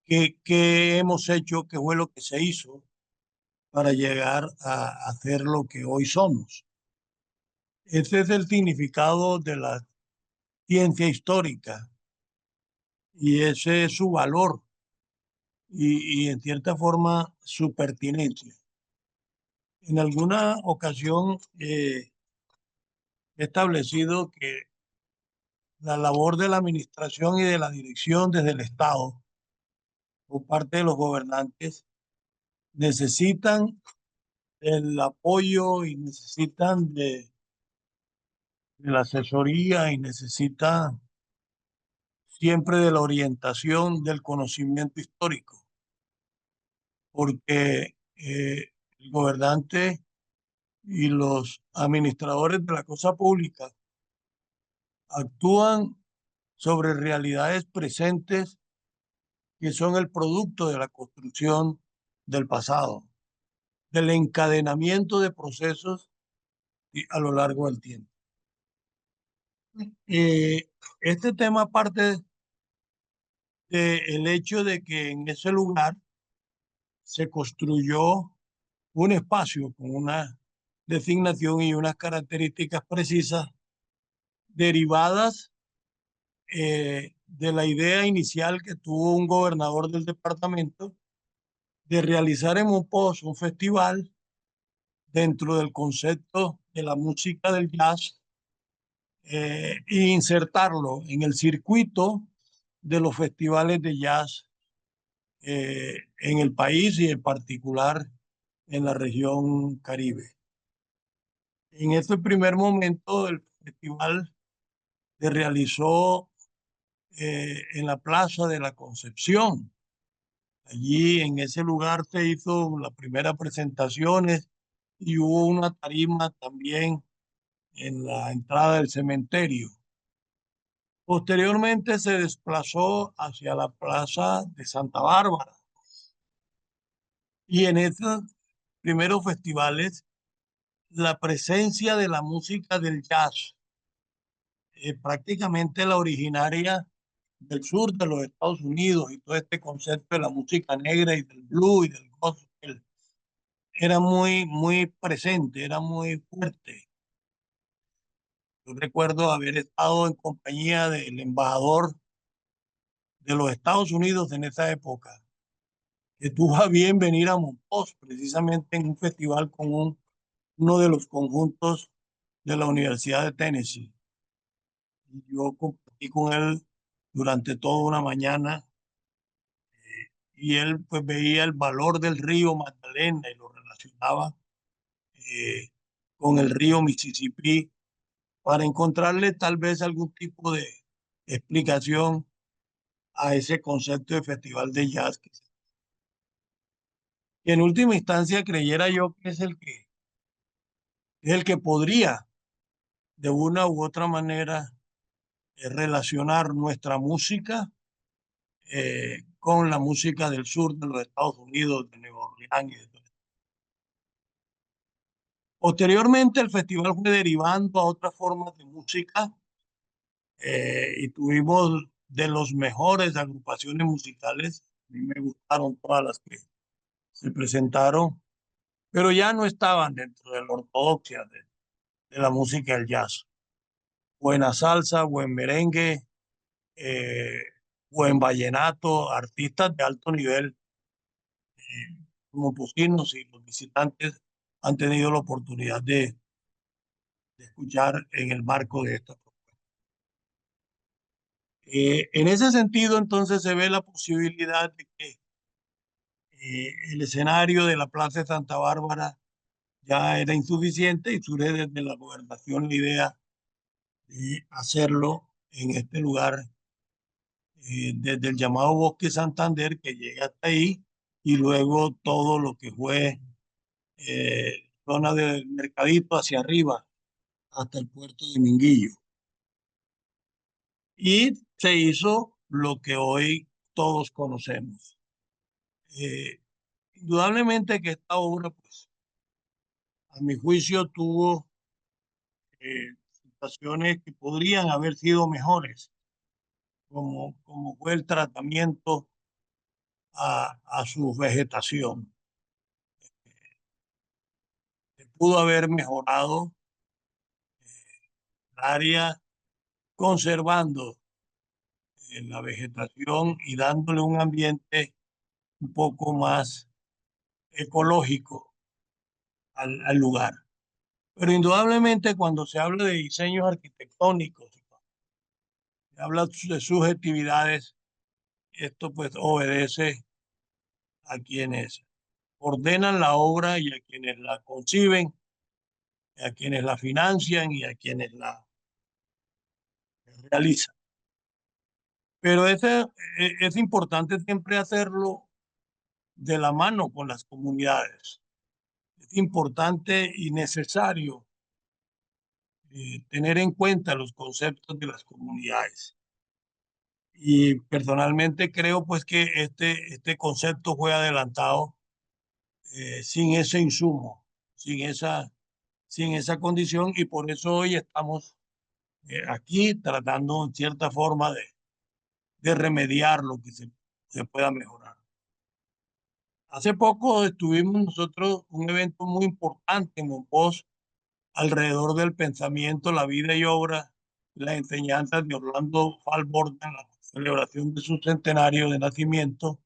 qué hemos hecho, qué fue lo que se hizo para llegar a hacer lo que hoy somos. Ese es el significado de la ciencia histórica y ese es su valor y en cierta forma su pertinencia. En alguna ocasión he establecido que la labor de la administración y de la dirección desde el Estado por parte de los gobernantes necesitan el apoyo y necesitan de la asesoría y necesitan siempre de la orientación del conocimiento histórico, porque el gobernante y los administradores de la cosa pública actúan sobre realidades presentes que son el producto de la construcción del pasado, del encadenamiento de procesos a lo largo del tiempo. Eh, este tema parte del hecho de que en ese lugar se construyó un espacio con una designación y unas características precisas derivadas de la idea inicial que tuvo un gobernador del departamento de realizar en Monpós un festival dentro del concepto de la música del jazz e insertarlo en el circuito de los festivales de jazz en el país y en particular en la región Caribe. En este primer momento el festival se realizó en la Plaza de la Concepción. Allí en ese lugar se hizo las primeras presentaciones y hubo una tarima también en la entrada del cementerio. Posteriormente se desplazó hacia la Plaza de Santa Bárbara. Y en esos primeros festivales, la presencia de la música del jazz, prácticamente la originaria del sur de los Estados Unidos y todo este concepto de la música negra y del blues y del gospel, era muy presente, era muy fuerte. Yo recuerdo haber estado en compañía del embajador de los Estados Unidos en esa época, que tuvo a bien venir a Monpós, precisamente en un festival con uno de los conjuntos de la Universidad de Tennessee. Y yo compartí con él durante toda una mañana y él pues veía el valor del río Magdalena y lo relacionaba eh, con el río Mississippi para encontrarle tal vez algún tipo de explicación a ese concepto de festival de jazz que en última instancia creyera yo que es el que podría de una u otra manera relacionar nuestra música con la música del sur de los Estados Unidos, de Nueva Orleans y de todo. Posteriormente el festival fue derivando a otras formas de música y tuvimos de los mejores agrupaciones musicales. A mí me gustaron todas las que se presentaron, pero ya no estaban dentro de la ortodoxia de la música del jazz. Buena salsa, buen merengue, eh, buen vallenato, artistas de alto nivel, como Pucinos y los visitantes han tenido la oportunidad de escuchar en el marco de esta propuesta. En ese sentido, entonces, se ve la posibilidad de que el escenario de la Plaza de Santa Bárbara ya era insuficiente y surge desde la gobernación la idea de hacerlo en este lugar, desde el llamado Bosque Santander, que llega hasta ahí, y luego todo lo que fue zona del Mercadito hacia arriba, hasta el puerto de Minguillo. Y se hizo lo que hoy todos conocemos. Indudablemente que esta obra, pues, a mi juicio, tuvo situaciones que podrían haber sido mejores, como fue el tratamiento a su vegetación. Se pudo haber mejorado el área conservando la vegetación y dándole un ambiente un poco más ecológico al lugar. Pero indudablemente cuando se habla de diseños arquitectónicos, se habla de subjetividades, esto pues obedece a quienes ordenan la obra y a quienes la conciben, a quienes la financian y a quienes la realizan. Pero es importante siempre hacerlo de la mano con las comunidades. Es importante y necesario tener en cuenta los conceptos de las comunidades. Y personalmente creo pues que este concepto fue adelantado sin ese insumo, sin esa condición y por eso hoy estamos aquí tratando en cierta forma de remediar lo que se pueda mejorar. Hace poco estuvimos nosotros un evento muy importante en Monpós alrededor del pensamiento, la vida y obra, las enseñanzas de Orlando Falborda, la celebración de su centenario de nacimiento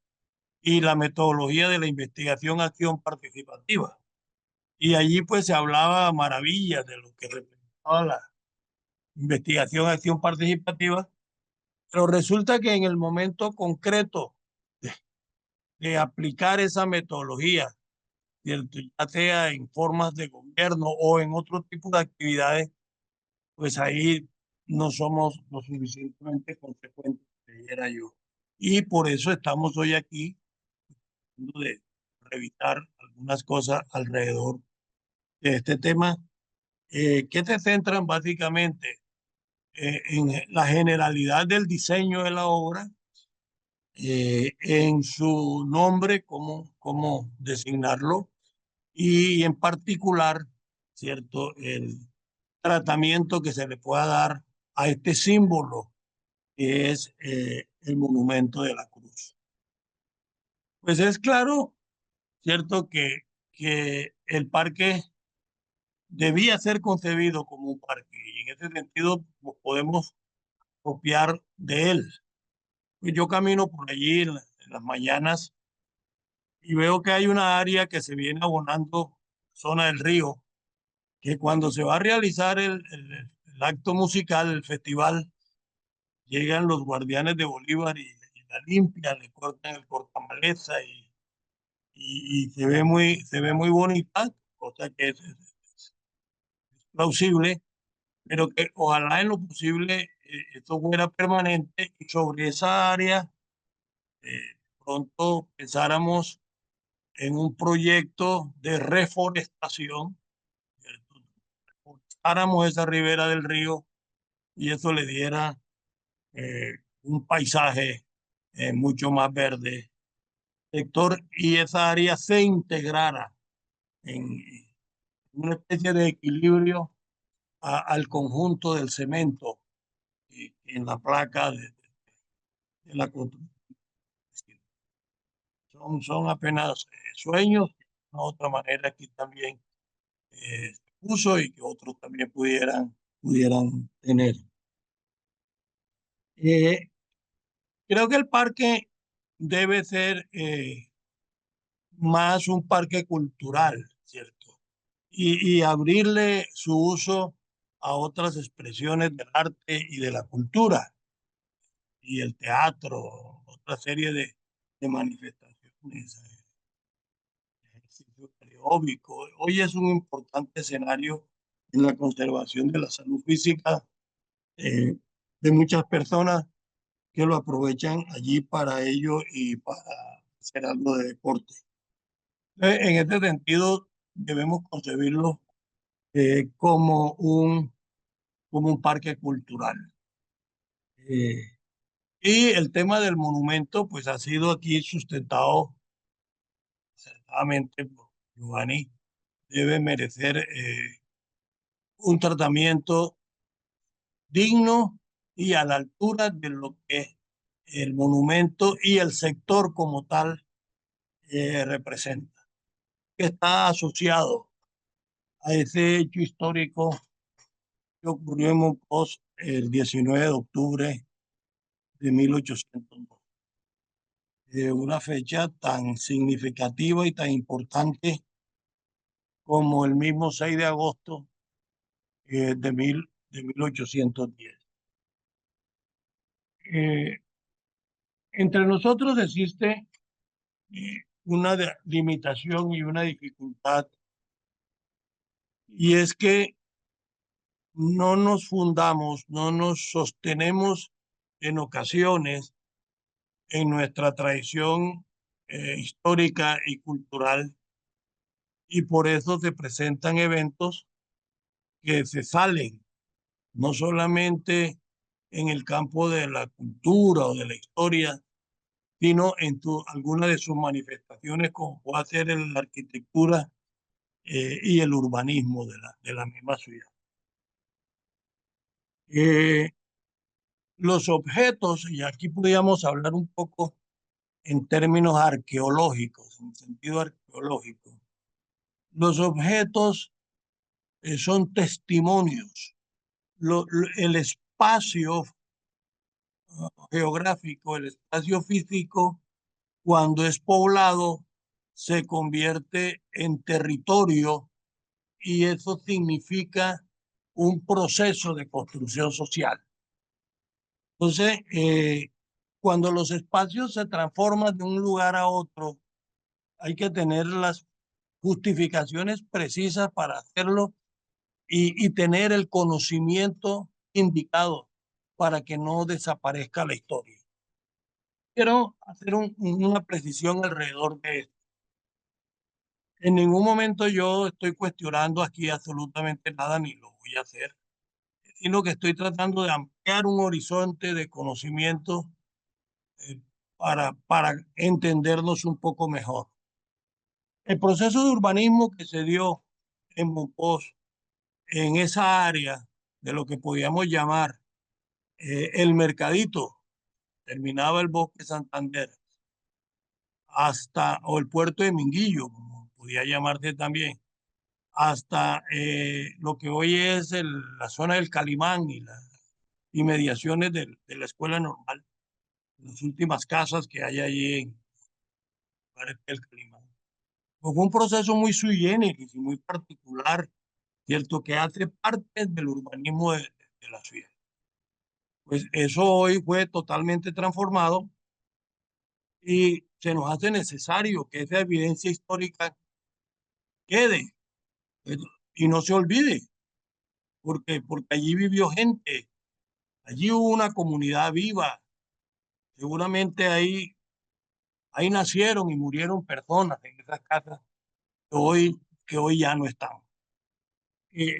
y la metodología de la investigación acción participativa. Y allí pues se hablaba maravillas de lo que representaba la investigación acción participativa, pero resulta que en el momento concreto de aplicar esa metodología, ¿cierto? Ya sea en formas de gobierno o en otro tipo de actividades, pues ahí no somos lo suficientemente consecuentes, creyera yo. Y por eso estamos hoy aquí de revisar algunas cosas alrededor de este tema, que se centran básicamente en la generalidad del diseño de la obra, en su nombre, cómo designarlo, y en particular, ¿cierto?, el tratamiento que se le pueda dar a este símbolo que es el monumento de la cruz. Pues es claro, ¿cierto?, que el parque debía ser concebido como un parque y en ese sentido pues, podemos copiar de él. Pues yo camino por allí en las mañanas y veo que hay una área que se viene abonando, zona del río, que cuando se va a realizar el acto musical, el festival, llegan los guardianes de Bolívar y la limpian, le cortan el cortamaleza y se ve muy bonita, cosa que es plausible, pero que ojalá en lo posible esto fuera permanente y sobre esa área eh, pronto pensáramos en un proyecto de reforestación, ¿cierto? Reforestáramos esa ribera del río y eso le diera un paisaje mucho más verde, sector, y esa área se integrara en una especie de equilibrio al conjunto del cemento en la placa de la construcción. Son apenas sueños, de una otra manera aquí también se puso y que otros también pudieran tener. Eh, Creo que el parque debe ser más un parque cultural, ¿cierto? Y abrirle su uso a otras expresiones del arte y de la cultura y el teatro, otra serie de manifestaciones, ejercicio aeróbico. Hoy es un importante escenario en la conservación de la salud física eh, de muchas personas que lo aprovechan allí para ello y para hacer algo de deporte. En este sentido, debemos concebirlo como un parque cultural. Eh, y el tema del monumento, pues ha sido aquí sustentado acertadamente por Giovanni, debe merecer un tratamiento digno y a la altura de lo que el monumento y el sector como tal representa, que está asociado a ese hecho histórico que ocurrió en Monpós el 19 de octubre de 1802. Una fecha tan significativa y tan importante como el mismo 6 de agosto de 1810. Eh, Entre nosotros existe una limitación y una dificultad, y es que no nos fundamos, no nos sostenemos en ocasiones en nuestra tradición histórica y cultural, y por eso se presentan eventos que se salen no solamente en el campo de la cultura o de la historia, sino en alguna de sus manifestaciones, como puede ser la arquitectura y el urbanismo de la misma ciudad. Los objetos, y aquí podríamos hablar un poco en términos arqueológicos, en sentido arqueológico, los objetos son testimonios. El espacio geográfico, el espacio físico, cuando es poblado, se convierte en territorio y eso significa un proceso de construcción social. Entonces, cuando los espacios se transforman de un lugar a otro, hay que tener las justificaciones precisas para hacerlo y tener el conocimiento indicado para que no desaparezca la historia. Quiero hacer una precisión alrededor de esto. En ningún momento yo estoy cuestionando aquí absolutamente nada, ni lo voy a hacer, sino que estoy tratando de ampliar un horizonte de conocimiento eh, para entendernos un poco mejor. El proceso de urbanismo que se dio en Monpós, en esa área de lo que podíamos llamar el Mercadito, terminaba el Bosque Santander, hasta, o el puerto de Minguillo, como podía llamarse también, hasta lo que hoy es la zona del Calimán y las inmediaciones de la escuela normal, las últimas casas que hay allí en el Calimán. Pues fue un proceso muy sui generis y muy particular, ¿cierto? Que hace parte del urbanismo de la ciudad. Pues eso hoy fue totalmente transformado y se nos hace necesario que esa evidencia histórica quede, eh, y no se olvide, porque allí vivió gente, allí hubo una comunidad viva, seguramente ahí nacieron y murieron personas en esas casas que hoy ya no están.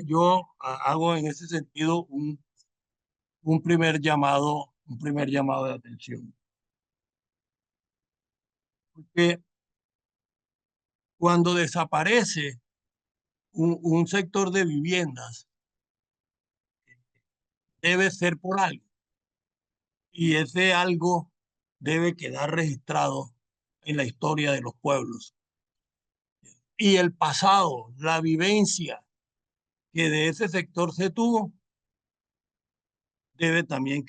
Yo hago en ese sentido un primer llamado de atención. Porque cuando desaparece un sector de viviendas, debe ser por algo. Y ese algo debe quedar registrado en la historia de los pueblos. Y el pasado, la vivencia que de ese sector se tuvo, debe también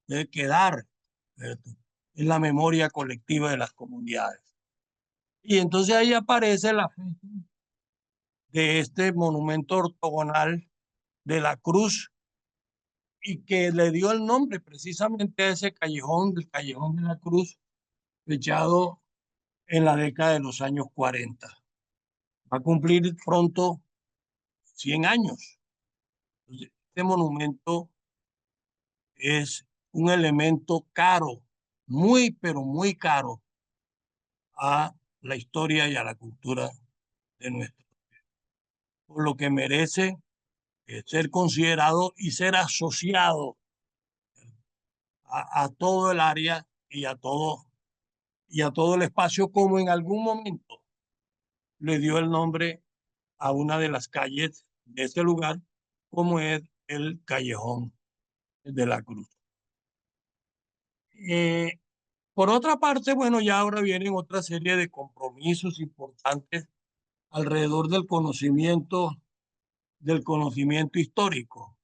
debe quedar, ¿cierto?, en la memoria colectiva de las comunidades. Y entonces ahí aparece la fecha de este monumento ortogonal de la Cruz y que le dio el nombre precisamente a ese callejón, del Callejón de la Cruz, fechado en la década de los años 40. Va a cumplir pronto 100 años. Entonces, este monumento es un elemento caro, muy, pero muy caro a la historia y a la cultura de nuestro país, por lo que merece ser considerado y ser asociado a todo el área y a todo el espacio, como en algún momento le dio el nombre a una de las calles de este lugar, como es el Callejón de la Cruz. Eh, por otra parte, bueno, ya ahora vienen otra serie de compromisos importantes alrededor del conocimiento histórico.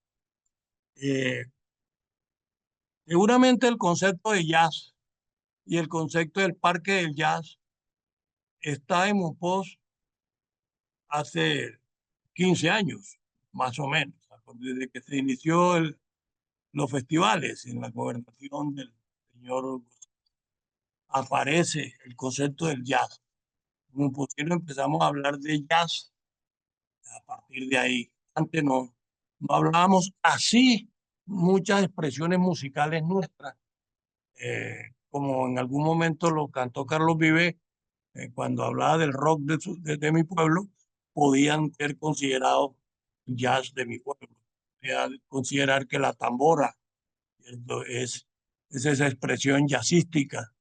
Seguramente el concepto de jazz y el concepto del Parque del Jazz está en Monpós hace 15 años, más o menos, desde que se inició los festivales en la gobernación del señor, aparece el concepto del jazz. En Monpós empezamos a hablar de jazz a partir de ahí. Antes no hablábamos así muchas expresiones musicales nuestras, como en algún momento lo cantó Carlos Vives, cuando hablaba del rock de mi pueblo, podían ser considerados jazz de mi pueblo. Considerar que la tambora, ¿cierto?, es esa expresión jazzística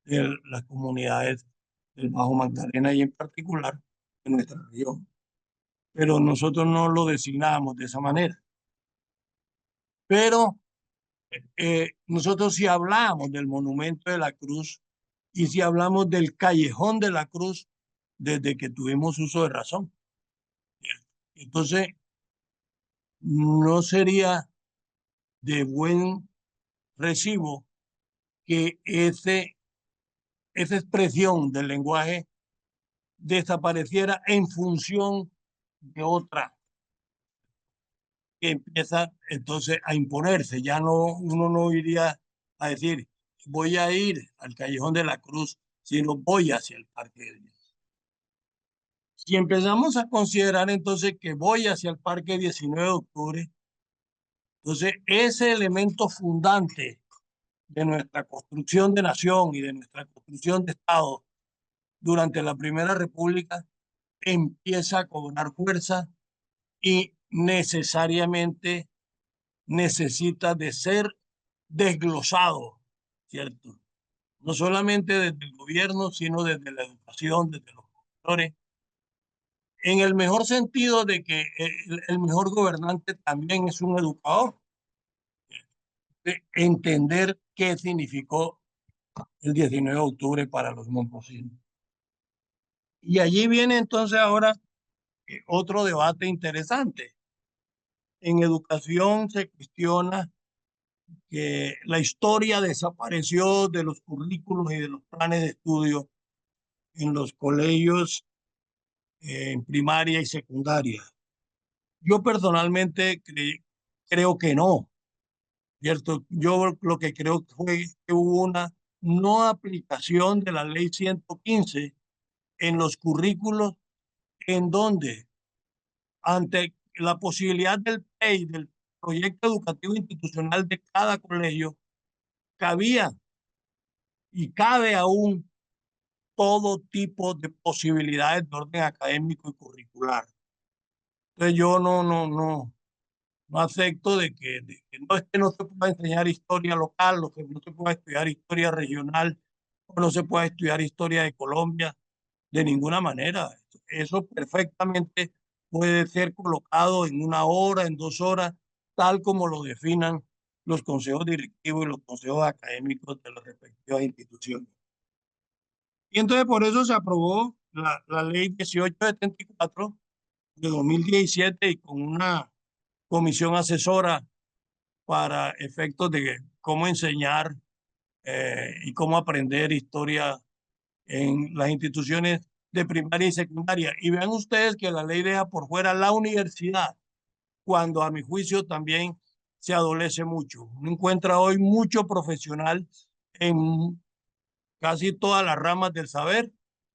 de las comunidades del Bajo Magdalena y en particular de nuestra región. Pero nosotros no lo designamos de esa manera. Pero nosotros si hablamos del Monumento de la Cruz y si hablamos del Callejón de la Cruz, desde que tuvimos uso de razón. Entonces, no sería de buen recibo que esa expresión del lenguaje desapareciera en función de otra que empieza entonces a imponerse. Ya uno no iría a decir, voy a ir al Callejón de la Cruz, sino voy hacia el Parque del Jazz. Si empezamos a considerar entonces que voy hacia el Parque 19 de octubre, entonces ese elemento fundante de nuestra construcción de nación y de nuestra construcción de Estado durante la Primera República empieza a cobrar fuerza y necesariamente necesita de ser desglosado, ¿cierto? No solamente desde el gobierno, sino desde la educación, desde los profesores, en el mejor sentido de que el mejor gobernante también es un educador, de entender qué significó el 19 de octubre para los momposinos. Y allí viene entonces ahora otro debate interesante. En educación se cuestiona que la historia desapareció de los currículos y de los planes de estudio en los colegios en primaria y secundaria. Yo personalmente creo que no, ¿cierto? Yo lo que creo fue que hubo una no aplicación de la ley 115 en los currículos, en donde ante la posibilidad del PEI, del proyecto educativo institucional de cada colegio, cabía y cabe aún todo tipo de posibilidades de orden académico y curricular. Entonces yo no acepto de que no es que no se pueda enseñar historia local, o que no se pueda estudiar historia regional, o no se pueda estudiar historia de Colombia, de ninguna manera. Eso perfectamente puede ser colocado en 1 hora, en 2 horas, tal como lo definan los consejos directivos y los consejos académicos de las respectivas instituciones. Y entonces por eso se aprobó la ley 1874 de 2017 y con una comisión asesora para efectos de cómo enseñar y cómo aprender historia en las instituciones de primaria y secundaria. Y vean ustedes que la ley deja por fuera la universidad, cuando a mi juicio también se adolece mucho. Uno encuentra hoy mucho profesional en casi todas las ramas del saber,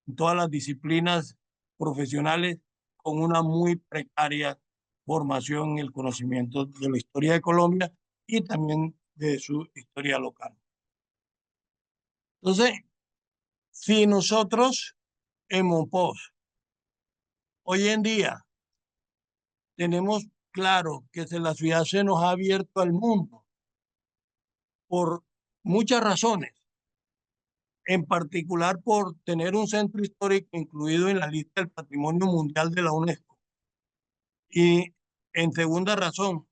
en todas las disciplinas profesionales, con una muy precaria formación en el conocimiento de la historia de Colombia y también de su historia local. Entonces, si nosotros en Monpós hoy en día tenemos claro que la ciudad se nos ha abierto al mundo por muchas razones, en particular por tener un centro histórico incluido en la lista del Patrimonio Mundial de la UNESCO. Y en segunda razón,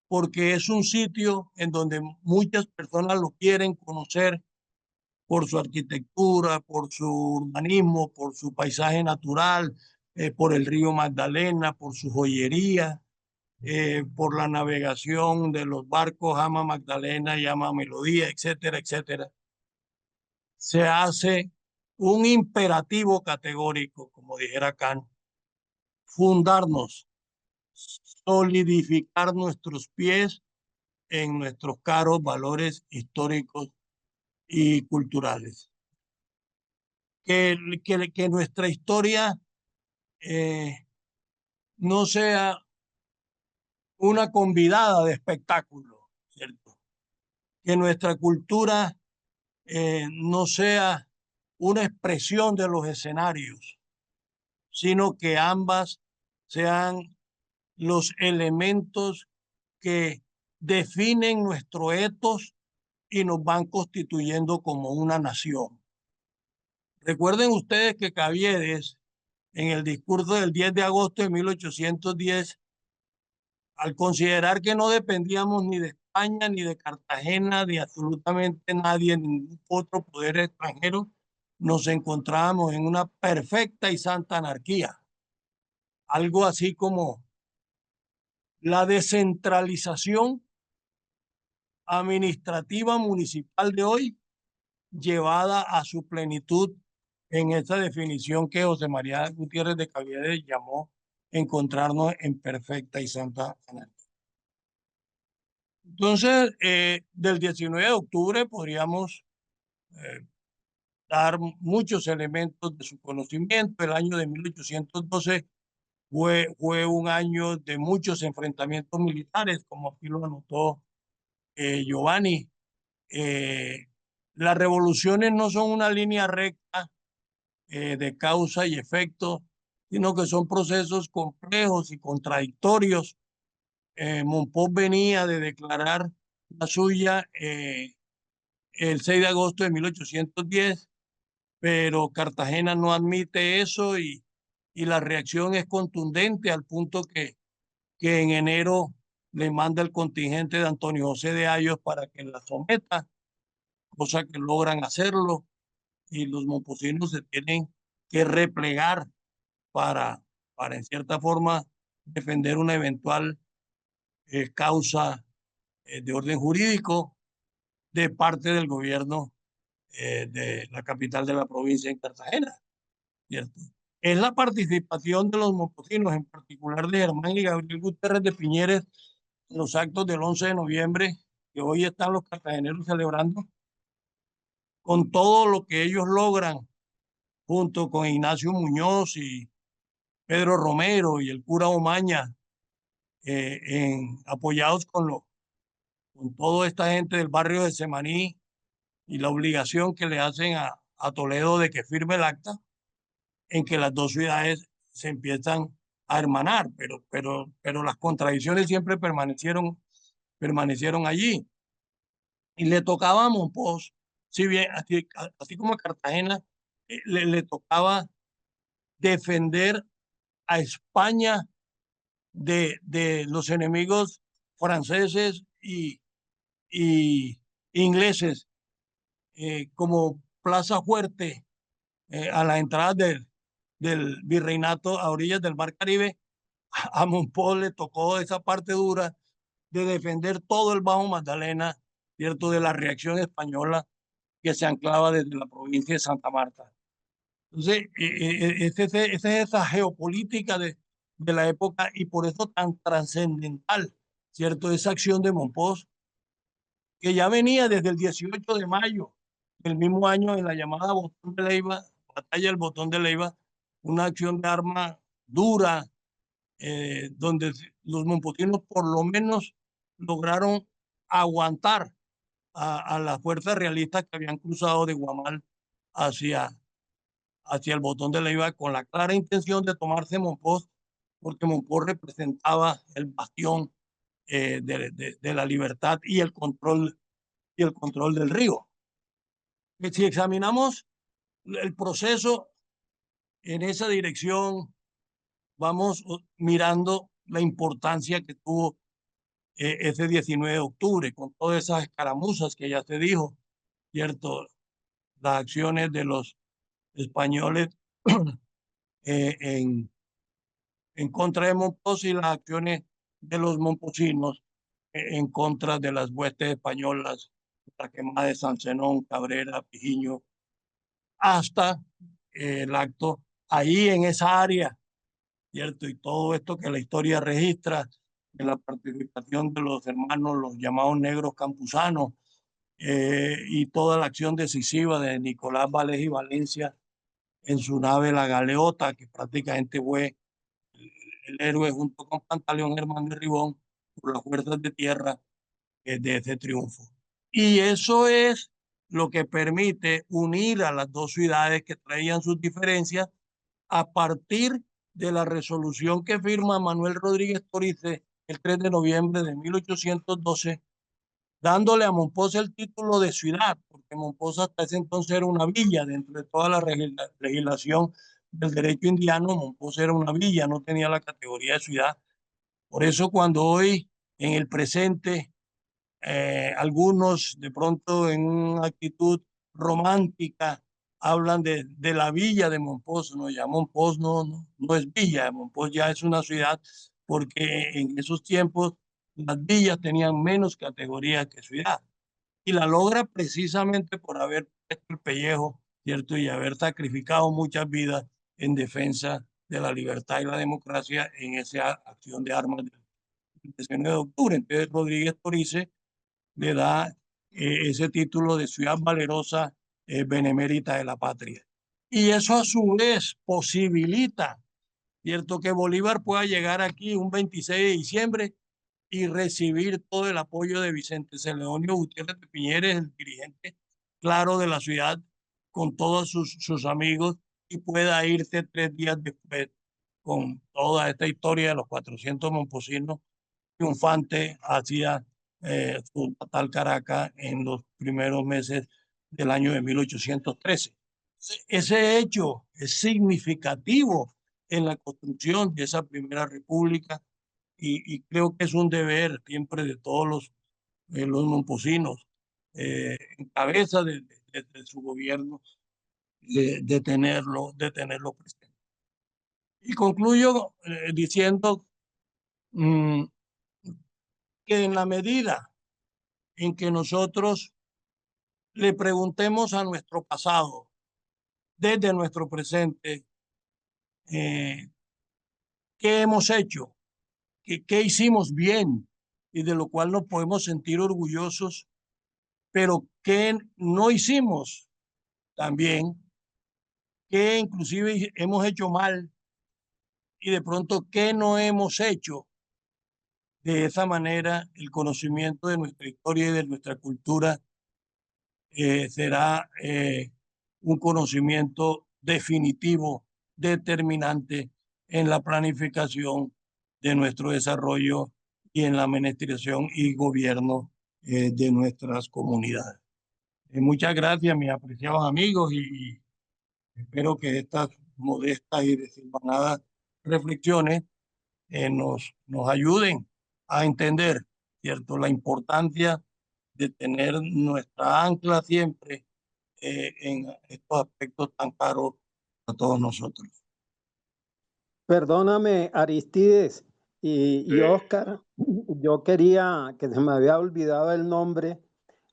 porque es un sitio en donde muchas personas lo quieren conocer por su arquitectura, por su urbanismo, por su paisaje natural, por el río Magdalena, por su joyería, por la navegación de los barcos Ama Magdalena y Ama Melodía, etcétera, etcétera. Se hace un imperativo categórico, como dijera Kant, fundarnos, solidificar nuestros pies en nuestros caros valores históricos y culturales. Que nuestra historia no sea una convidada de espectáculo, ¿cierto? Que nuestra cultura no sea una expresión de los escenarios, sino que ambas sean los elementos que definen nuestro etos y nos van constituyendo como una nación. Recuerden ustedes que Caviedes, en el discurso del 10 de agosto de 1810, al considerar que no dependíamos ni de España, ni de Cartagena, ni absolutamente nadie, ningún otro poder extranjero, nos encontrábamos en una perfecta y santa anarquía. Algo así como la descentralización administrativa municipal de hoy, llevada a su plenitud en esa definición que José María Gutiérrez de Caviedes llamó encontrarnos en perfecta y santa anarquía. Entonces, del 19 de octubre podríamos dar muchos elementos de su conocimiento. El año de 1812 fue un año de muchos enfrentamientos militares, como aquí lo anotó Giovanni. Las revoluciones no son una línea recta de causa y efecto, sino que son procesos complejos y contradictorios. Monpós venía de declarar la suya el 6 de agosto de 1810, pero Cartagena no admite eso y la reacción es contundente al punto que en enero le manda el contingente de Antonio José de Ayos para que la someta, cosa que logran hacerlo, y los momposinos se tienen que replegar para en cierta forma defender una eventual causa de orden jurídico de parte del gobierno de la capital de la provincia en Cartagena. ¿cierto? Es la participación de los momposinos, en particular de Germán y Gabriel Gutiérrez de Piñeres, en los actos del 11 de noviembre, que hoy están los cartageneros celebrando, con todo lo que ellos logran, junto con Ignacio Muñoz y Pedro Romero y el cura Omaña, apoyados con toda esta gente del barrio de Semaní y la obligación que le hacen a Toledo de que firme el acta, en que las dos ciudades se empiezan a hermanar, pero las contradicciones siempre permanecieron allí. Y le tocaba a Monpós, si bien así como a Cartagena, le tocaba defender a España de los enemigos franceses y ingleses, como Plaza Fuerte, a la entrada del virreinato a orillas del Mar Caribe. A Monpós le tocó esa parte dura de defender todo el Bajo Magdalena, ¿cierto?, de la reacción española que se anclaba desde la provincia de Santa Marta. Entonces, es esa geopolítica de la época, y por eso tan trascendental, ¿cierto?, esa acción de Monpós, que ya venía desde el 18 de mayo del mismo año en la llamada Botón de Leiva, Batalla del Botón de Leiva, una acción de arma dura, donde los momposinos por lo menos lograron aguantar a las fuerzas realistas que habían cruzado de Guamal hacia, hacia el Botón de Leiva, con la clara intención de tomarse Monpós, porque Monpós representaba el bastión de la libertad y el control del río. Si examinamos el proceso en esa dirección, vamos mirando la importancia que tuvo ese 19 de octubre, con todas esas escaramuzas que ya se dijo, ¿cierto? Las acciones de los españoles en contra de Monpós y las acciones de los momposinos en contra de las huestes españolas, la quemada de San Zenón, Cabrera, Pijiño, hasta el acto ahí en esa área, ¿cierto? Y todo esto que la historia registra de la participación de los hermanos, los llamados negros campusanos, y toda la acción decisiva de Nicolás Vallés y Valencia en su nave La Galeota, que prácticamente fue el héroe junto con Pantaleón Germán de Ribón por las fuerzas de tierra de ese triunfo. Y eso es lo que permite unir a las dos ciudades que traían sus diferencias a partir de la resolución que firma Manuel Rodríguez Torice el 3 de noviembre de 1812, dándole a Monpós el título de ciudad, porque Monpós hasta ese entonces era una villa. Dentro de toda la legislación del derecho indiano, Monpós era una villa, no tenía la categoría de ciudad. Por eso cuando hoy, en el presente, algunos de pronto en una actitud romántica hablan de la villa de Monpós, no, ya Monpós no es villa, Monpós ya es una ciudad, porque en esos tiempos las villas tenían menos categoría que ciudad, y la logra precisamente por haber puesto el pellejo, ¿cierto?, y haber sacrificado muchas vidas en defensa de la libertad y la democracia en esa acción de armas del 19 de octubre. Entonces Rodríguez Torice le da ese título de ciudad valerosa, benemérita de la patria. Y eso a su vez posibilita, ¿cierto?, que Bolívar pueda llegar aquí un 26 de diciembre y recibir todo el apoyo de Vicente Celedonio Gutiérrez de Piñeres, el dirigente claro de la ciudad, con todos sus amigos, y pueda irse 3 días después con toda esta historia de los 400 momposinos triunfante hacia su natal Caracas en los primeros meses del año de 1813. Ese hecho es significativo en la construcción de esa primera república, y creo que es un deber siempre de todos los momposinos, en cabeza de su gobierno, de tenerlo presente. Y concluyo diciendo que en la medida en que nosotros le preguntemos a nuestro pasado, desde nuestro presente, qué hemos hecho, qué hicimos bien y de lo cual nos podemos sentir orgullosos, pero qué no hicimos también, qué inclusive hemos hecho mal y de pronto qué no hemos hecho. De esa manera, el conocimiento de nuestra historia y de nuestra cultura será un conocimiento definitivo, determinante en la planificación de nuestro desarrollo y en la administración y gobierno de nuestras comunidades. Muchas gracias, mis apreciados amigos, y espero que estas modestas y desilvanadas reflexiones nos ayuden a entender, ¿cierto?, la importancia de tener nuestra ancla siempre en estos aspectos tan caros a todos nosotros. Perdóname, Aristides y Oscar, yo quería, que se me había olvidado el nombre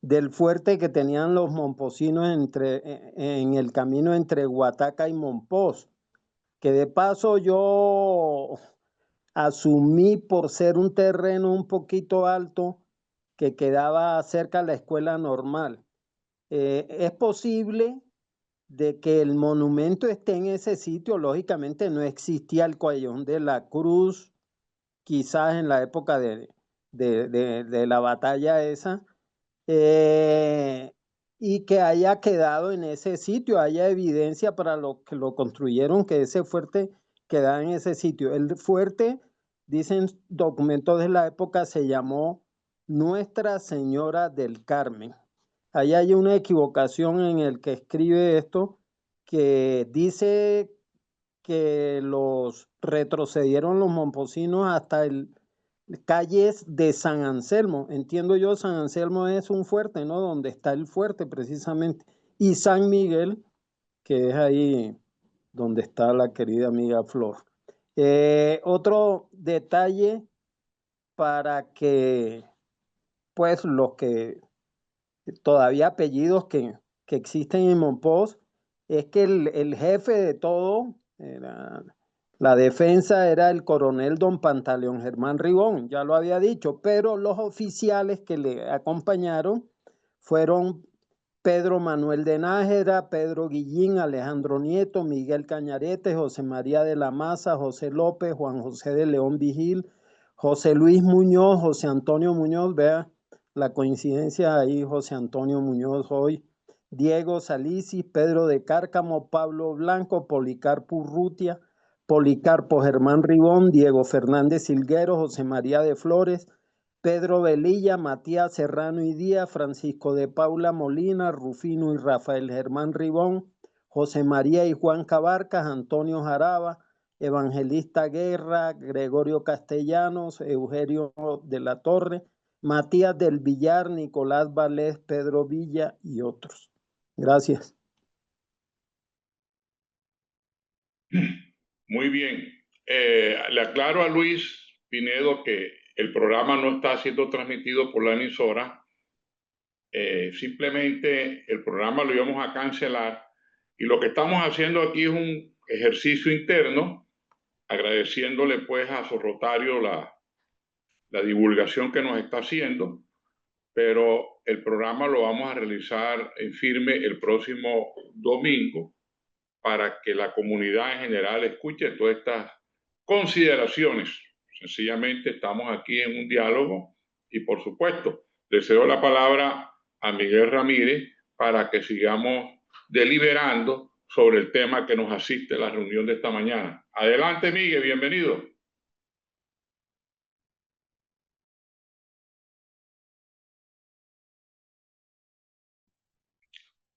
del fuerte que tenían los momposinos en el camino entre Guataca y Mompox, que de paso yo asumí por ser un terreno un poquito alto que quedaba cerca de la escuela normal. Es posible de que el monumento esté en ese sitio. Lógicamente no existía el Cuellón de la Cruz, quizás en la época de la batalla esa, y que haya quedado en ese sitio, haya evidencia para los que lo construyeron, que ese fuerte queda en ese sitio. El fuerte, dicen documentos de la época, se llamó Nuestra Señora del Carmen. Ahí hay una equivocación en el que escribe esto, que dice que los retrocedieron los momposinos hasta calles de San Anselmo. Entiendo yo, San Anselmo es un fuerte, ¿no? Donde está el fuerte precisamente. Y San Miguel, que es ahí donde está la querida amiga Flor. Otro detalle para que, pues, los que todavía apellidos que existen en Mompox, es que el jefe de todo, la defensa, era el coronel don Pantaleón Germán Ribón, ya lo había dicho, pero los oficiales que le acompañaron fueron Pedro Manuel de Nájera, Pedro Guillín, Alejandro Nieto, Miguel Cañarete, José María de la Maza, José López, Juan José de León Vigil, José Luis Muñoz, José Antonio Muñoz, vea la coincidencia ahí, José Antonio Muñoz hoy, Diego Salicis, Pedro de Cárcamo, Pablo Blanco, Policarpo Urrutia, Policarpo Germán Ribón, Diego Fernández Silguero, José María de Flores, Pedro Velilla, Matías Serrano y Díaz, Francisco de Paula Molina, Rufino y Rafael Germán Ribón, José María y Juan Cabarcas, Antonio Jaraba, Evangelista Guerra, Gregorio Castellanos, Eugenio de la Torre, Matías del Villar, Nicolás Valés, Pedro Villa y otros. Gracias. Muy bien. Le aclaro a Luis Pinedo que el programa no está siendo transmitido por la emisora. Simplemente el programa lo íbamos a cancelar y lo que estamos haciendo aquí es un ejercicio interno, agradeciéndole pues a Sorrotario la divulgación que nos está haciendo, pero el programa lo vamos a realizar en firme el próximo domingo para que la comunidad en general escuche todas estas consideraciones. Sencillamente estamos aquí en un diálogo y, por supuesto, le cedo la palabra a Miguel Ramírez para que sigamos deliberando sobre el tema que nos asiste a la reunión de esta mañana. Adelante, Miguel, bienvenido.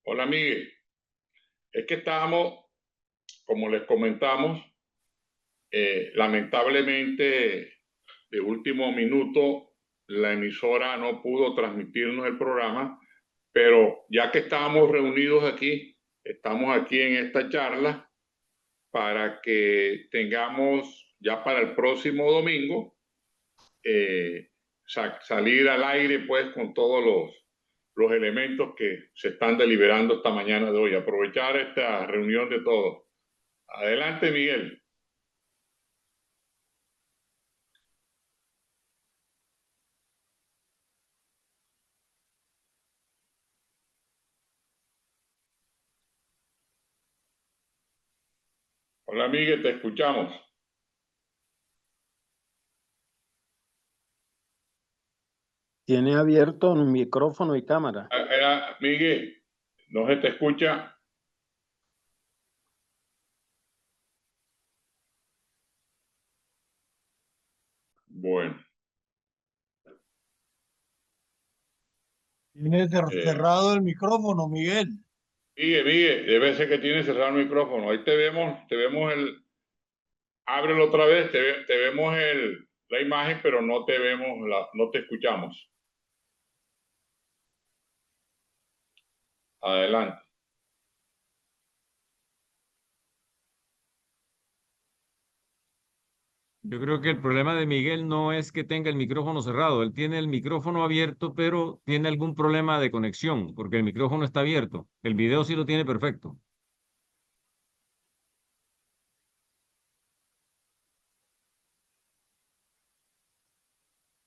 Hola, Miguel. Es que estábamos, como les comentamos, lamentablemente, de último minuto, la emisora no pudo transmitirnos el programa, pero ya que estábamos reunidos aquí, estamos aquí en esta charla para que tengamos ya para el próximo domingo salir al aire pues con todos los elementos que se están deliberando esta mañana de hoy. Aprovechar esta reunión de todos. Adelante, Miguel. Hola, Miguel, te escuchamos. Tiene abierto un micrófono y cámara. Miguel, no se te escucha. Bueno. Tiene cerrado el micrófono, Miguel. Miguel, debe ser que tiene cerrado el micrófono. Ahí te vemos ábrelo otra vez, te vemos la imagen, pero no te vemos, no te escuchamos. Adelante. Yo creo que el problema de Miguel no es que tenga el micrófono cerrado, él tiene el micrófono abierto, pero tiene algún problema de conexión, porque el micrófono está abierto. El video sí lo tiene perfecto.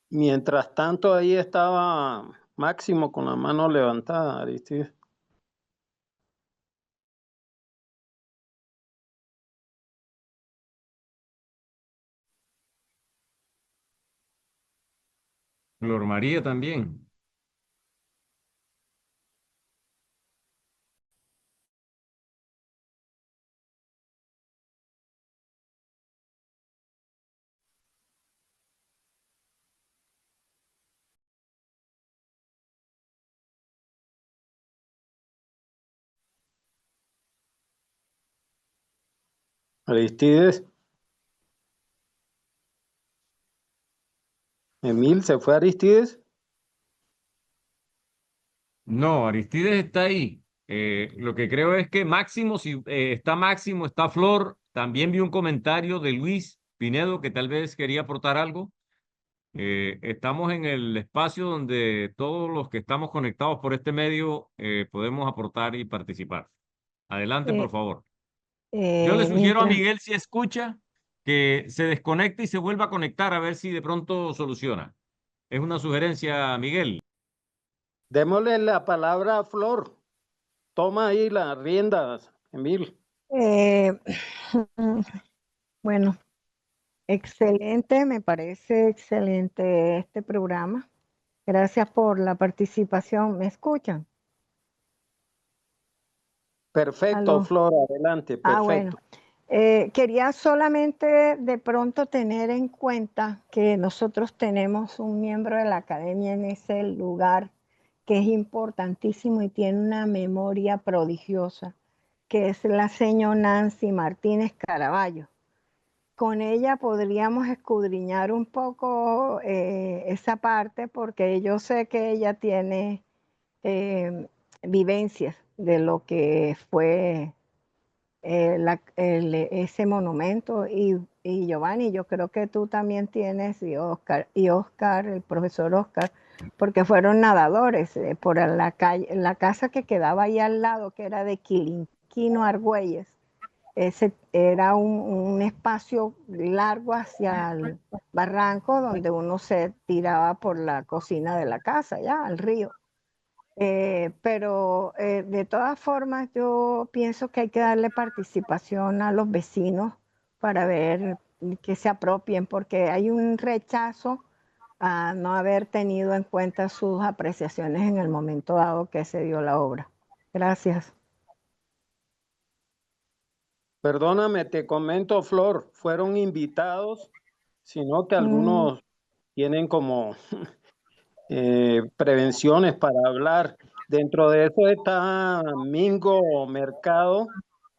Mientras tanto, ahí estaba Máximo con la mano levantada, Aristides. Flor María también. Aristides. Emil, ¿se fue Aristides? No, Aristides está ahí. Lo que creo es que Máximo, si está Máximo, está Flor. También vi un comentario de Luis Pinedo que tal vez quería aportar algo. Estamos en el espacio donde todos los que estamos conectados por este medio podemos aportar y participar. Adelante, por Eh, favor. Yo le sugiero a mientras, Miguel, si escucha, que se desconecte y se vuelva a conectar a ver si de pronto soluciona. Es una sugerencia, Miguel. Démosle la palabra a Flor. Toma ahí las riendas, Emil. eh, bueno, excelente, me parece excelente este programa. Gracias por la participación. ¿Me escuchan? Perfecto, Aló. Flor, adelante, Bueno. perfecto. Quería solamente de pronto tener en cuenta que nosotros tenemos un miembro de la academia en ese lugar que es importantísimo y tiene una memoria prodigiosa, que es la señora Nancy Martínez Caraballo. Con ella podríamos escudriñar un poco esa parte porque yo sé que ella tiene vivencias de lo que fue ese monumento y Giovanni, yo creo que tú también tienes y Oscar, el profesor Oscar, porque fueron nadadores por la calle, la casa que quedaba ahí al lado, que era de Quilinquino Argüelles. Ese era un espacio largo hacia el barranco donde uno se tiraba por la cocina de la casa, ya al río. Pero de todas formas yo pienso que hay que darle participación a los vecinos para ver que se apropien, porque hay un rechazo a no haber tenido en cuenta sus apreciaciones en el momento dado que se dio la obra. Gracias. Perdóname, te comento, Flor, fueron invitados, sino que Mm, algunos tienen como prevenciones para hablar. Dentro de eso está Mingo Mercado,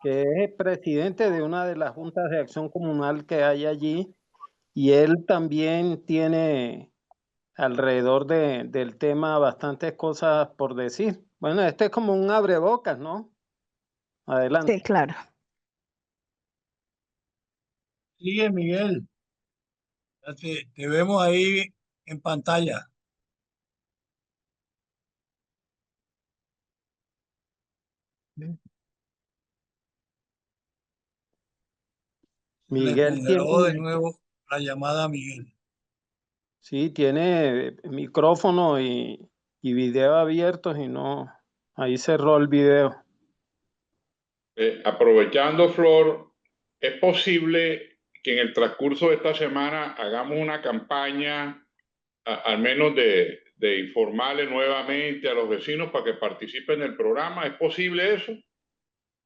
que es el presidente de una de las juntas de acción comunal que hay allí, y él también tiene alrededor del tema bastantes cosas por decir. Bueno, este es como un abrebocas, ¿no? sí, Adelante. claro. Sigue, Miguel. Ya te vemos ahí en pantalla. Le Miguel tiene, generó de nuevo la llamada a Miguel. sí, tiene micrófono y video abiertos y no, ahí cerró el video. Aprovechando, Flor, ¿Es posible que en el transcurso de esta semana hagamos una campaña, al menos de informarle nuevamente a los vecinos para que participen en el programa? ¿Es posible eso?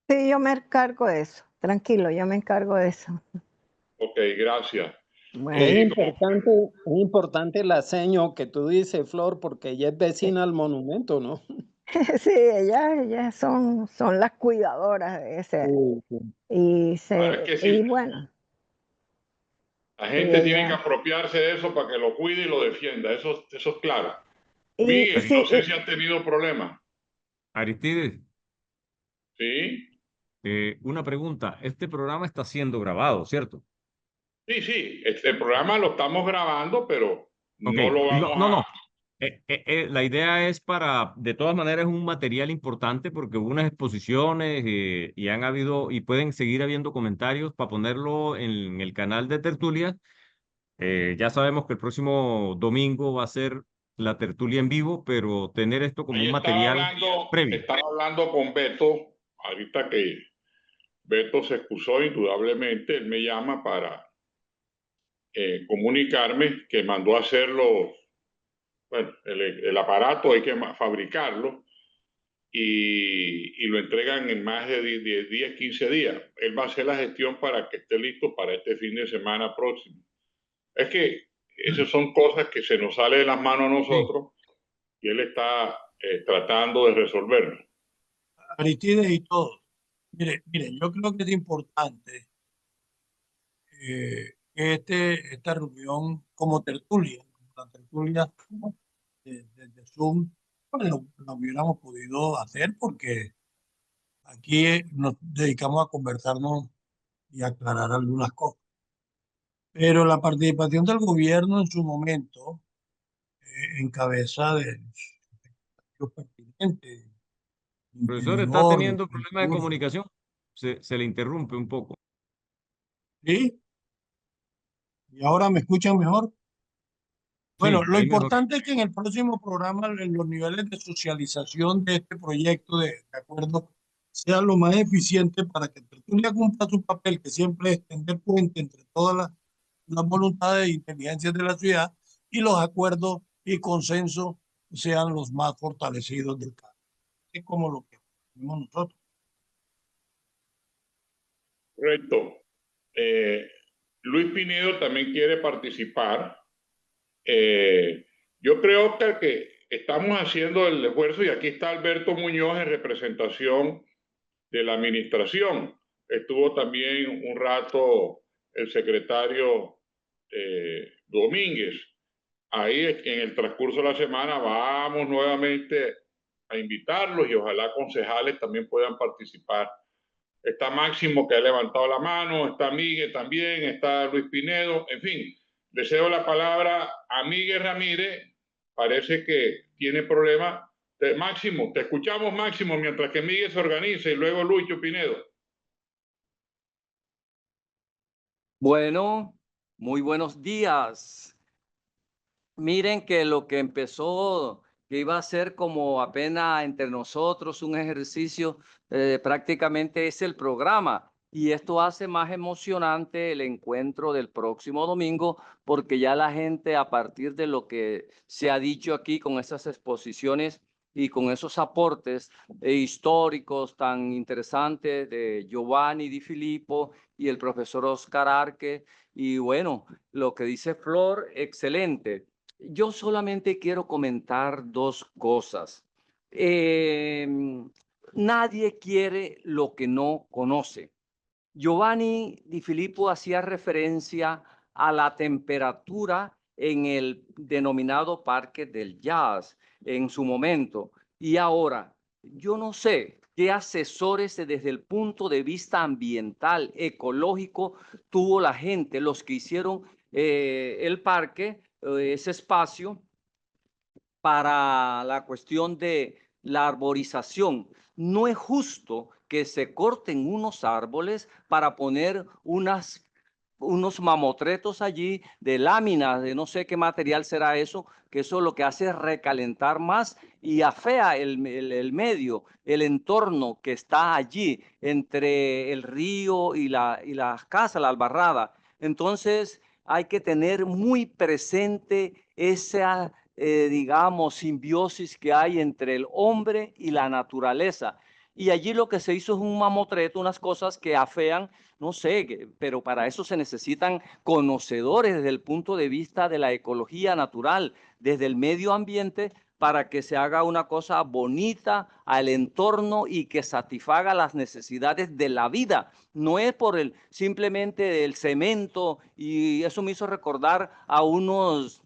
Sí, yo me encargo de eso. Tranquilo, yo me encargo de eso. Ok, gracias. Bueno. Es importante la seño que tú dices, Flor, porque ella es vecina al monumento, ¿no? Sí, ellas son las cuidadoras de ese. Es que sí, Y bueno, la sí, gente tiene que ella. apropiarse de eso para que lo cuide y lo defienda. Eso es claro. Y Miguel, sí, no sé si has tenido problemas. Aristides, ¿Sí? una pregunta. Este programa está siendo grabado, ¿cierto? Sí. El programa lo estamos grabando, pero Ok, no lo vamos no, a... no. La idea es para, de todas maneras, es un material importante porque hubo unas exposiciones y han habido, y pueden seguir habiendo comentarios para ponerlo en el canal de tertulias. Ya sabemos que el próximo domingo va a ser la tertulia en vivo, pero tener esto como Ahí un material previo. estaba hablando con Beto, ahorita que Beto se excusó indudablemente, él me llama para comunicarme que mandó a hacerlo, bueno, el aparato hay que fabricarlo y lo entregan en más de 10, 15 días. Él va a hacer la gestión para que esté listo para este fin de semana próximo. Es que esas son cosas que se nos sale de las manos a nosotros y él está tratando de resolverlo. Aristides y todos. Mire, yo creo que es importante que esta reunión como tertulia, como la tertulia de Zoom, pues lo hubiéramos podido hacer porque aquí nos dedicamos a conversarnos y aclarar algunas cosas. Pero la participación del gobierno en su momento, en cabeza de los pertinentes, Profesor, ¿está Interior, teniendo de problemas de recursos, comunicación? Se le interrumpe un poco. ¿sí? ¿Y ahora me escuchan mejor? Bueno, Sí, lo ahí mejor. importante es que en el próximo programa los niveles de socialización de este proyecto de acuerdo sean lo más eficiente para que Tertulia cumpla su papel, que siempre es tender puente entre todas las voluntades e inteligencias de la ciudad y los acuerdos y consensos sean los más fortalecidos del caso. Es como lo que hacemos nosotros. Correcto. Luis Pinedo también quiere participar. Yo creo que estamos haciendo el esfuerzo y aquí está Alberto Muñoz en representación de la administración. Estuvo también un rato el secretario Domínguez. Ahí en el transcurso de la semana vamos nuevamente a invitarlos y ojalá concejales también puedan participar. Está Máximo, que ha levantado la mano, está Miguel también, está Luis Pinedo, en fin, le cedo la palabra a Miguel Ramírez, parece que tiene problemas. Máximo, te escuchamos Máximo, mientras que Miguel se organiza y luego Lucho Pinedo. Bueno, muy buenos días. Miren que lo que empezó, que iba a ser como apenas entre nosotros un ejercicio, prácticamente es el programa. Y esto hace más emocionante el encuentro del próximo domingo, porque ya la gente, a partir de lo que se ha dicho aquí con esas exposiciones y con esos aportes históricos tan interesantes de Giovanni Di Filippo y el profesor Oscar Arque, y bueno, lo que dice Flor, excelente. Yo solamente quiero comentar dos cosas. Nadie quiere lo que no conoce. Giovanni Di Filippo hacía referencia a la temperatura en el denominado Parque del Jazz en su momento. Y ahora, yo no sé qué asesores desde el punto de vista ambiental, ecológico, tuvo la gente, los que hicieron el parque, ese espacio para la cuestión de la arborización. No es justo que se corten unos árboles para poner unos mamotretos allí de láminas, de no sé qué material será eso, que eso lo que hace es recalentar más y afea el medio, el entorno que está allí entre el río y las casas, la albarrada. Entonces hay que tener muy presente esa, digamos, simbiosis que hay entre el hombre y la naturaleza. Y allí lo que se hizo es un mamotreto, unas cosas que afean, no sé, pero para eso se necesitan conocedores desde el punto de vista de la ecología natural, desde el medio ambiente, para que se haga una cosa bonita al entorno y que satisfaga las necesidades de la vida. No es por el simplemente el cemento, y eso me hizo recordar a unos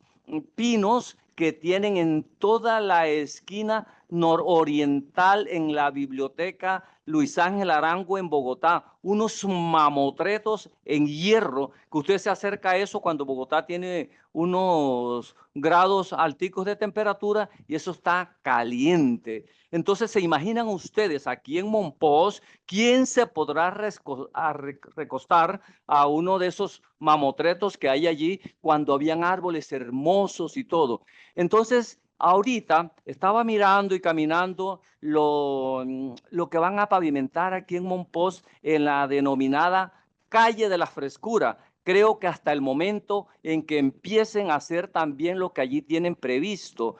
pinos que tienen en toda la esquina nororiental en la biblioteca Luis Ángel Arango en Bogotá, unos mamotretos en hierro, que usted se acerca a eso cuando Bogotá tiene unos grados alticos de temperatura y eso está caliente. Entonces, ¿se imaginan ustedes aquí en Mompox quién se podrá recostar a uno de esos mamotretos que hay allí cuando habían árboles hermosos y todo? Entonces, ahorita estaba mirando y caminando lo que van a pavimentar aquí en Mompox en la denominada Calle de la Frescura. Creo que hasta el momento en que empiecen a hacer también lo que allí tienen previsto.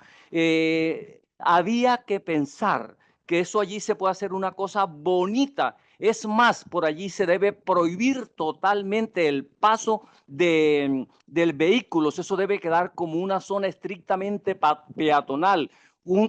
Había que pensar que eso allí se puede hacer una cosa bonita. Es más, por allí se debe prohibir totalmente el paso del vehículo. Eso debe quedar como una zona estrictamente peatonal,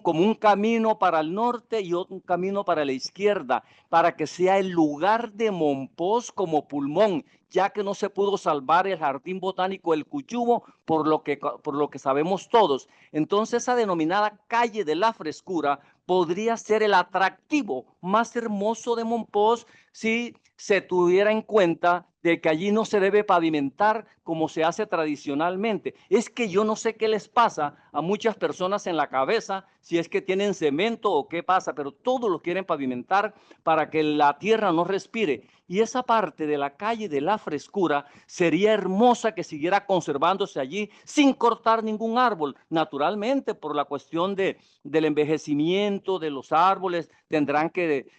como un camino para el norte y otro camino para la izquierda, para que sea el lugar de Mompox como pulmón, ya que no se pudo salvar el Jardín Botánico El Cuchubo, por lo que sabemos todos. Entonces, esa denominada Calle de la Frescura podría ser el atractivo más hermoso de Mompox si se tuviera en cuenta de que allí no se debe pavimentar como se hace tradicionalmente. Es que yo no sé qué les pasa a muchas personas en la cabeza, si es que tienen cemento o qué pasa, pero todos lo quieren pavimentar para que la tierra no respire. Y esa parte de la Calle de la Frescura sería hermosa que siguiera conservándose allí sin cortar ningún árbol. Naturalmente, por la cuestión del envejecimiento de los árboles, tendrán que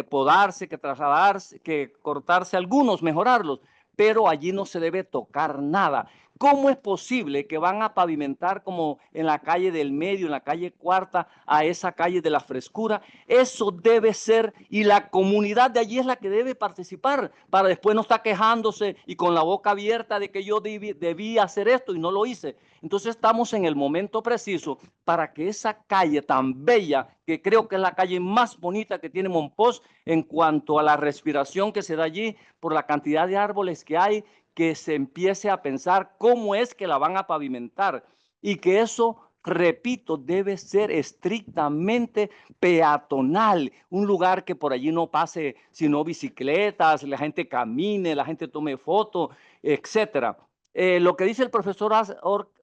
podarse, que trasladarse, que cortarse algunos, mejorarlos, pero allí no se debe tocar nada. ¿Cómo es posible que van a pavimentar como en la calle del Medio, en la calle Cuarta, a esa calle de la Frescura? Eso debe ser, y la comunidad de allí es la que debe participar, para después no estar quejándose y con la boca abierta de que yo debí hacer esto y no lo hice. Entonces estamos en el momento preciso para que esa calle tan bella, que creo que es la calle más bonita que tiene Mompox en cuanto a la respiración que se da allí por la cantidad de árboles que hay, que se empiece a pensar cómo es que la van a pavimentar y que eso, repito, debe ser estrictamente peatonal, un lugar que por allí no pase sino bicicletas, la gente camine, la gente tome fotos, etcétera. Lo que dice el profesor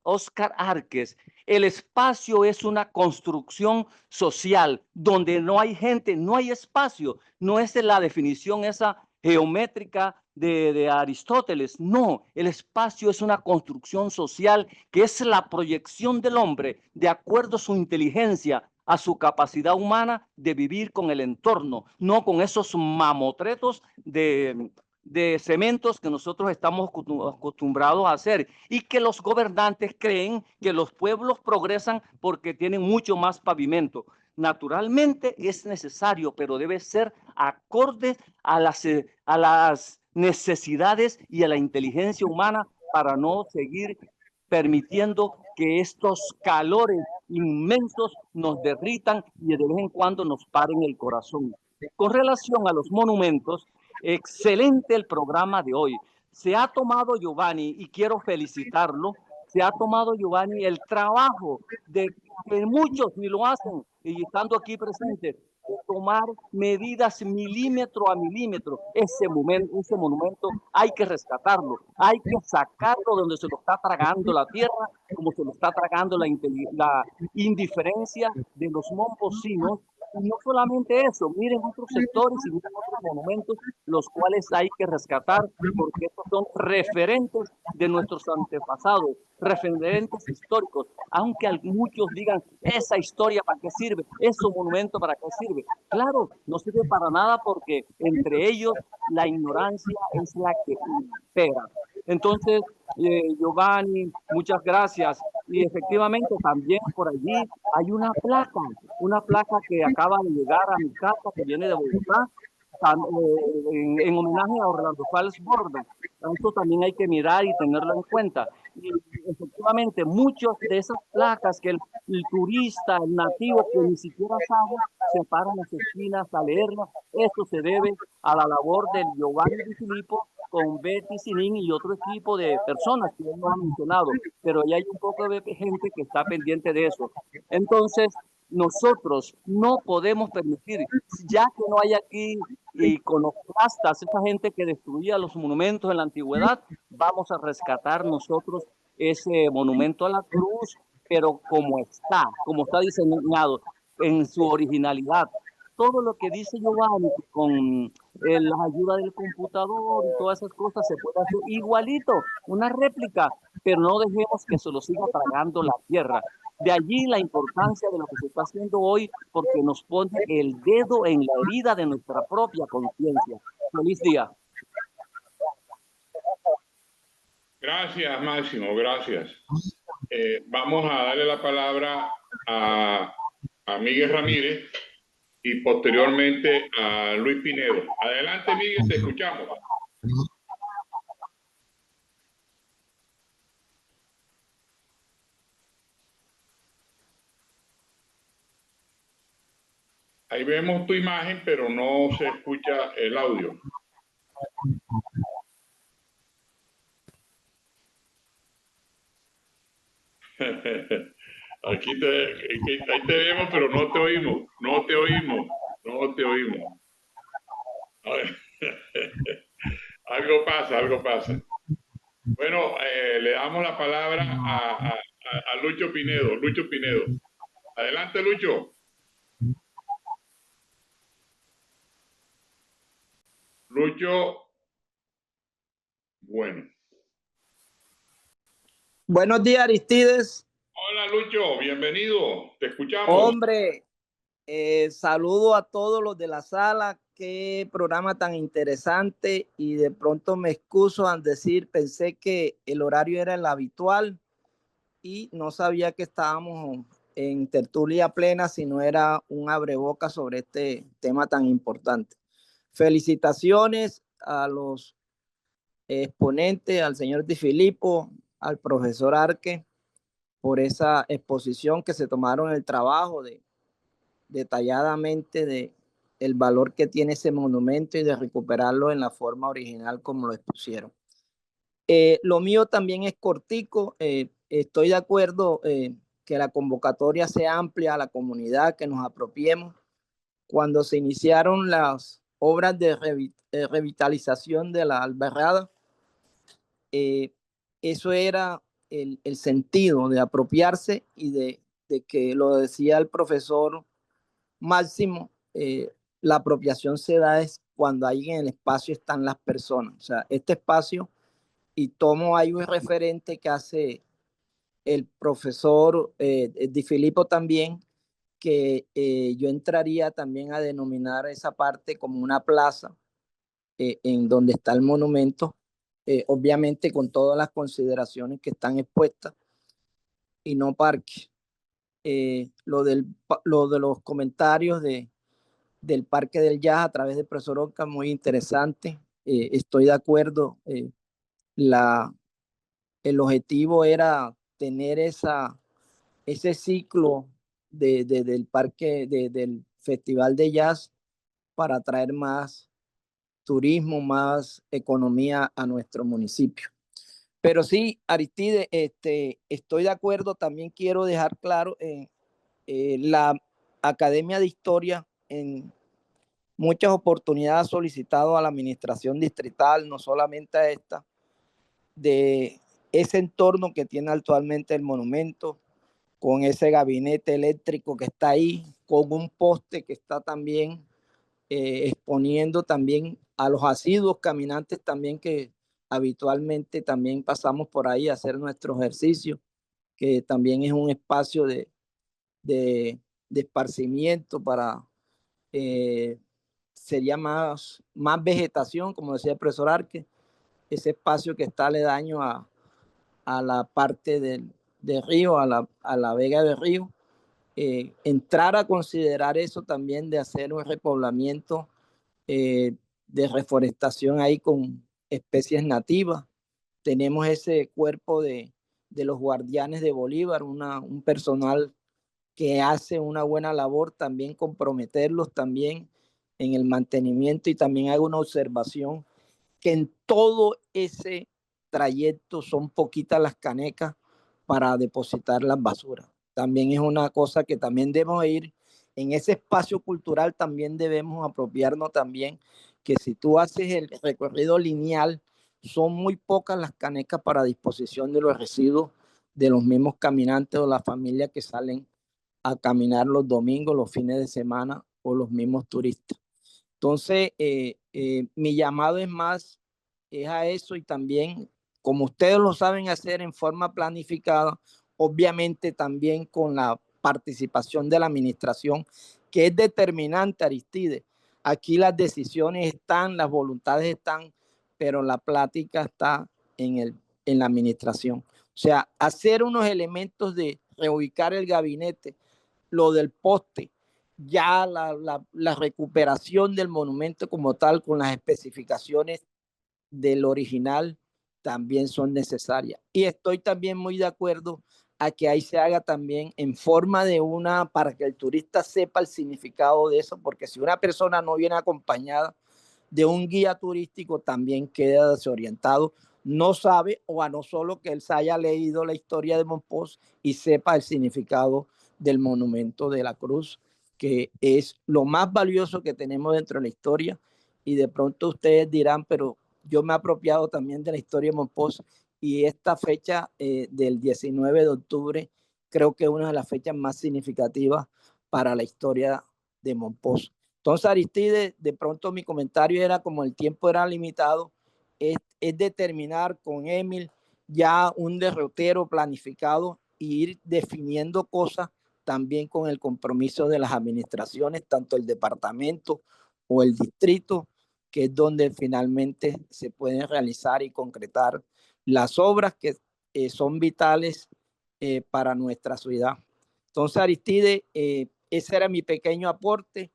Oscar Árquez, el espacio es una construcción social donde no hay gente, no hay espacio, no es la definición esa geométrica de Aristóteles. No, el espacio es una construcción social que es la proyección del hombre de acuerdo a su inteligencia, a su capacidad humana de vivir con el entorno, no con esos mamotretos de cementos que nosotros estamos acostumbrados a hacer, y que los gobernantes creen que los pueblos progresan porque tienen mucho más pavimento. Naturalmente es necesario, pero debe ser acorde a las necesidades y a la inteligencia humana para no seguir permitiendo que estos calores inmensos nos derritan y de vez en cuando nos paren el corazón. Con relación a los monumentos, excelente el programa de hoy. Se ha tomado, Giovanni, y quiero felicitarlo, se ha tomado, Giovanni, el trabajo de que muchos ni lo hacen, y estando aquí presentes, tomar medidas milímetro a milímetro. Ese monumento hay que rescatarlo, hay que sacarlo donde se lo está tragando la tierra, como se lo está tragando la indiferencia de los momposinos, Y no solamente eso, miren otros sectores y miren otros monumentos, los cuales hay que rescatar, porque estos son referentes de nuestros antepasados, referentes históricos, aunque muchos digan, esa historia para qué sirve, ese monumento para qué sirve. Claro, no sirve para nada porque entre ellos la ignorancia es la que impera. Entonces, Giovanni, muchas gracias. Y efectivamente también por allí hay una placa que acaba de llegar a mi casa, que viene de Bogotá, en homenaje a Orlando Fals Borda. Esto también hay que mirar y tenerlo en cuenta. Y efectivamente, muchas de esas placas que el turista, el nativo, que ni siquiera sabe, se paran en las esquinas a leerlas. Esto se debe a la labor del Giovanni Di Filippo con Betty Sinin y otro equipo de personas que él no ha mencionado, pero ya hay un poco de gente que está pendiente de eso. Entonces, nosotros no podemos permitir, ya que no hay aquí iconoclastas, esa gente que destruía los monumentos en la antigüedad, vamos a rescatar nosotros ese monumento a la cruz, pero como está diseñado en su originalidad. Todo lo que dice Giovanni con la ayuda del computador y todas esas cosas se puede hacer igualito, una réplica, pero no dejemos que se lo siga tragando la tierra. De allí la importancia de lo que se está haciendo hoy, porque nos pone el dedo en la herida de nuestra propia conciencia. Feliz día. Gracias, Máximo, gracias. Vamos a darle la palabra a Miguel Ramírez y posteriormente a Luis Pinedo. Adelante, Miguel, te escuchamos. Ahí vemos tu imagen, pero no se escucha el audio. Ahí te vemos, pero no te oímos. A ver. Algo pasa. Bueno, le damos la palabra a Lucho Pinedo. Adelante, Lucho. Bueno. Buenos días, Aristides. Hola, Lucho, bienvenido. Te escuchamos. Hombre, saludo a todos los de la sala. Qué programa tan interesante. Y de pronto me excuso al decir, pensé que el horario era el habitual y no sabía que estábamos en tertulia plena, sino era un abreboca sobre este tema tan importante. Felicitaciones a los exponentes, al señor Di Filippo, al profesor Arque, por esa exposición que se tomaron el trabajo de detalladamente de el valor que tiene ese monumento y de recuperarlo en la forma original como lo expusieron. Lo mío también es cortico. Estoy de acuerdo que la convocatoria sea amplia a la comunidad, que nos apropiemos. Cuando se iniciaron las obras de revitalización de la Albarrada, eso era el sentido de apropiarse y de que lo decía el profesor Máximo, la apropiación se da es cuando ahí en el espacio están las personas. O sea, este espacio, y tomo ahí un referente que hace el profesor Di Filippo también, que yo entraría también a denominar esa parte como una plaza en donde está el monumento, obviamente con todas las consideraciones que están expuestas, y no parque. Lo de los comentarios del Parque del Jazz a través del profesor Oscar, muy interesante. Estoy de acuerdo. El objetivo era tener ese ciclo del parque, del Festival de Jazz, para atraer más turismo, más economía a nuestro municipio. Pero sí, Aristide, estoy de acuerdo. También quiero dejar claro, la Academia de Historia en muchas oportunidades ha solicitado a la administración distrital, no solamente a esta, de ese entorno que tiene actualmente el monumento, con ese gabinete eléctrico que está ahí, con un poste que está también exponiendo también a los asiduos caminantes también que habitualmente también pasamos por ahí a hacer nuestro ejercicio, que también es un espacio de esparcimiento para, sería más vegetación, como decía el profesor Arque, ese espacio que está aledaño a la parte del río, a la vega del río. Entrar a considerar eso también de hacer un repoblamiento de reforestación ahí con especies nativas. Tenemos ese cuerpo de los guardianes de Bolívar, un personal que hace una buena labor, también comprometerlos también en el mantenimiento, y también hago una observación que en todo ese trayecto son poquitas las canecas para depositar las basuras. También es una cosa que también debemos ir en ese espacio cultural, también debemos apropiarnos también que si tú haces el recorrido lineal, son muy pocas las canecas para disposición de los residuos de los mismos caminantes o las familias que salen a caminar los domingos, los fines de semana o los mismos turistas. Entonces, mi llamado es a eso, y también, como ustedes lo saben hacer en forma planificada, obviamente también con la participación de la administración, que es determinante, Aristide. Aquí las decisiones están, las voluntades están, pero la plática está en la administración. O sea, hacer unos elementos de reubicar el gabinete, lo del poste, ya la recuperación del monumento como tal con las especificaciones del original también son necesarias. Y estoy también muy de acuerdo a que ahí se haga también en forma de para que el turista sepa el significado de eso, porque si una persona no viene acompañada de un guía turístico también queda desorientado, no sabe, o a no solo que él se haya leído la historia de Mompox y sepa el significado del monumento de la cruz, que es lo más valioso que tenemos dentro de la historia. Y de pronto ustedes dirán, pero yo me he apropiado también de la historia de Mompox, y esta fecha del 19 de octubre creo que es una de las fechas más significativas para la historia de Mompox. Entonces, Aristide, de pronto mi comentario era, como el tiempo era limitado, es determinar con Emil ya un derrotero planificado e ir definiendo cosas también con el compromiso de las administraciones, tanto el departamento o el distrito, que es donde finalmente se pueden realizar y concretar las obras que son vitales para nuestra ciudad. Entonces, Aristide, ese era mi pequeño aporte.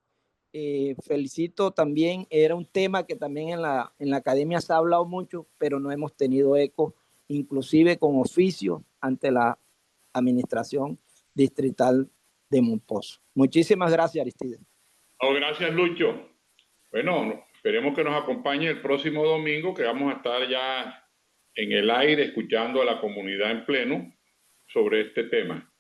Felicito también, era un tema que también en la academia se ha hablado mucho, pero no hemos tenido eco, inclusive con oficio ante la administración distrital de Mompox. Muchísimas gracias, Aristide. Oh, gracias, Lucho. Bueno, esperemos que nos acompañe el próximo domingo, que vamos a estar ya en el aire escuchando a la comunidad en pleno sobre este tema.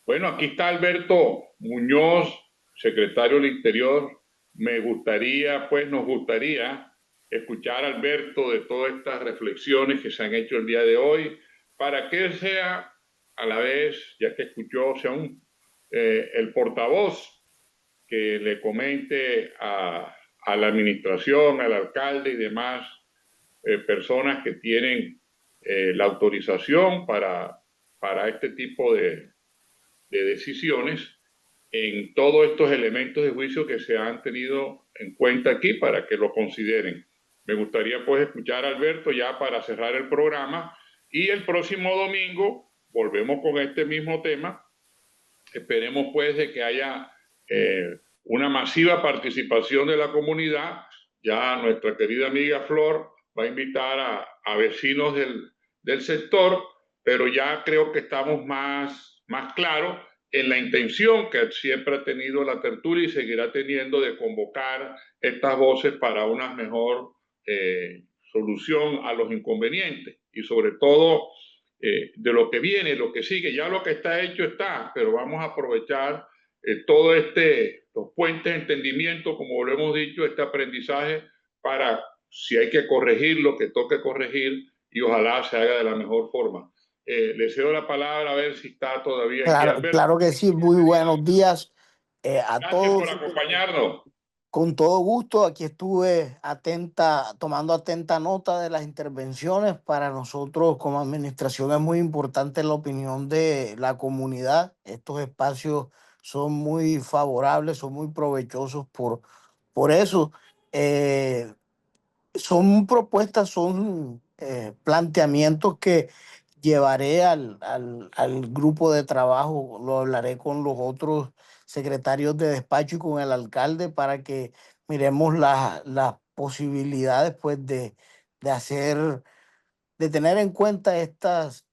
Bueno, aquí está Alberto Muñoz, secretario del Interior. Nos gustaría escuchar a Alberto de todas estas reflexiones que se han hecho el día de hoy, para que sea a la vez, ya que escuchó, sea el portavoz que le comente a la administración, al alcalde y demás personas que tienen la autorización para este tipo de decisiones en todos estos elementos de juicio que se han tenido en cuenta aquí para que lo consideren. Me gustaría pues escuchar a Alberto ya para cerrar el programa, y el próximo domingo volvemos con este mismo tema. Esperemos pues de que haya una masiva participación de la comunidad. Ya nuestra querida amiga Flor va a invitar a vecinos del sector, pero ya creo que estamos más claros en la intención que siempre ha tenido la tertulia y seguirá teniendo de convocar estas voces para una mejor solución a los inconvenientes, y sobre todo de lo que viene, lo que sigue. Ya lo que está hecho está, pero vamos a aprovechar todo los puentes de entendimiento, como lo hemos dicho, este aprendizaje, para, si hay que corregir lo que toque corregir, y ojalá se haga de la mejor forma. Le cedo la palabra a ver si está todavía aquí Claro, Alberto. claro que sí. Muy buenos días a Gracias todos. por acompañarnos. Con todo gusto, aquí estuve tomando atenta nota de las intervenciones. Para nosotros como administración es muy importante la opinión de la comunidad. Estos espacios son muy favorables, son muy provechosos por eso. Son propuestas, son planteamientos que llevaré al grupo de trabajo, lo hablaré con los otros secretarios de despacho y con el alcalde para que miremos las posibilidades pues, de tener en cuenta estas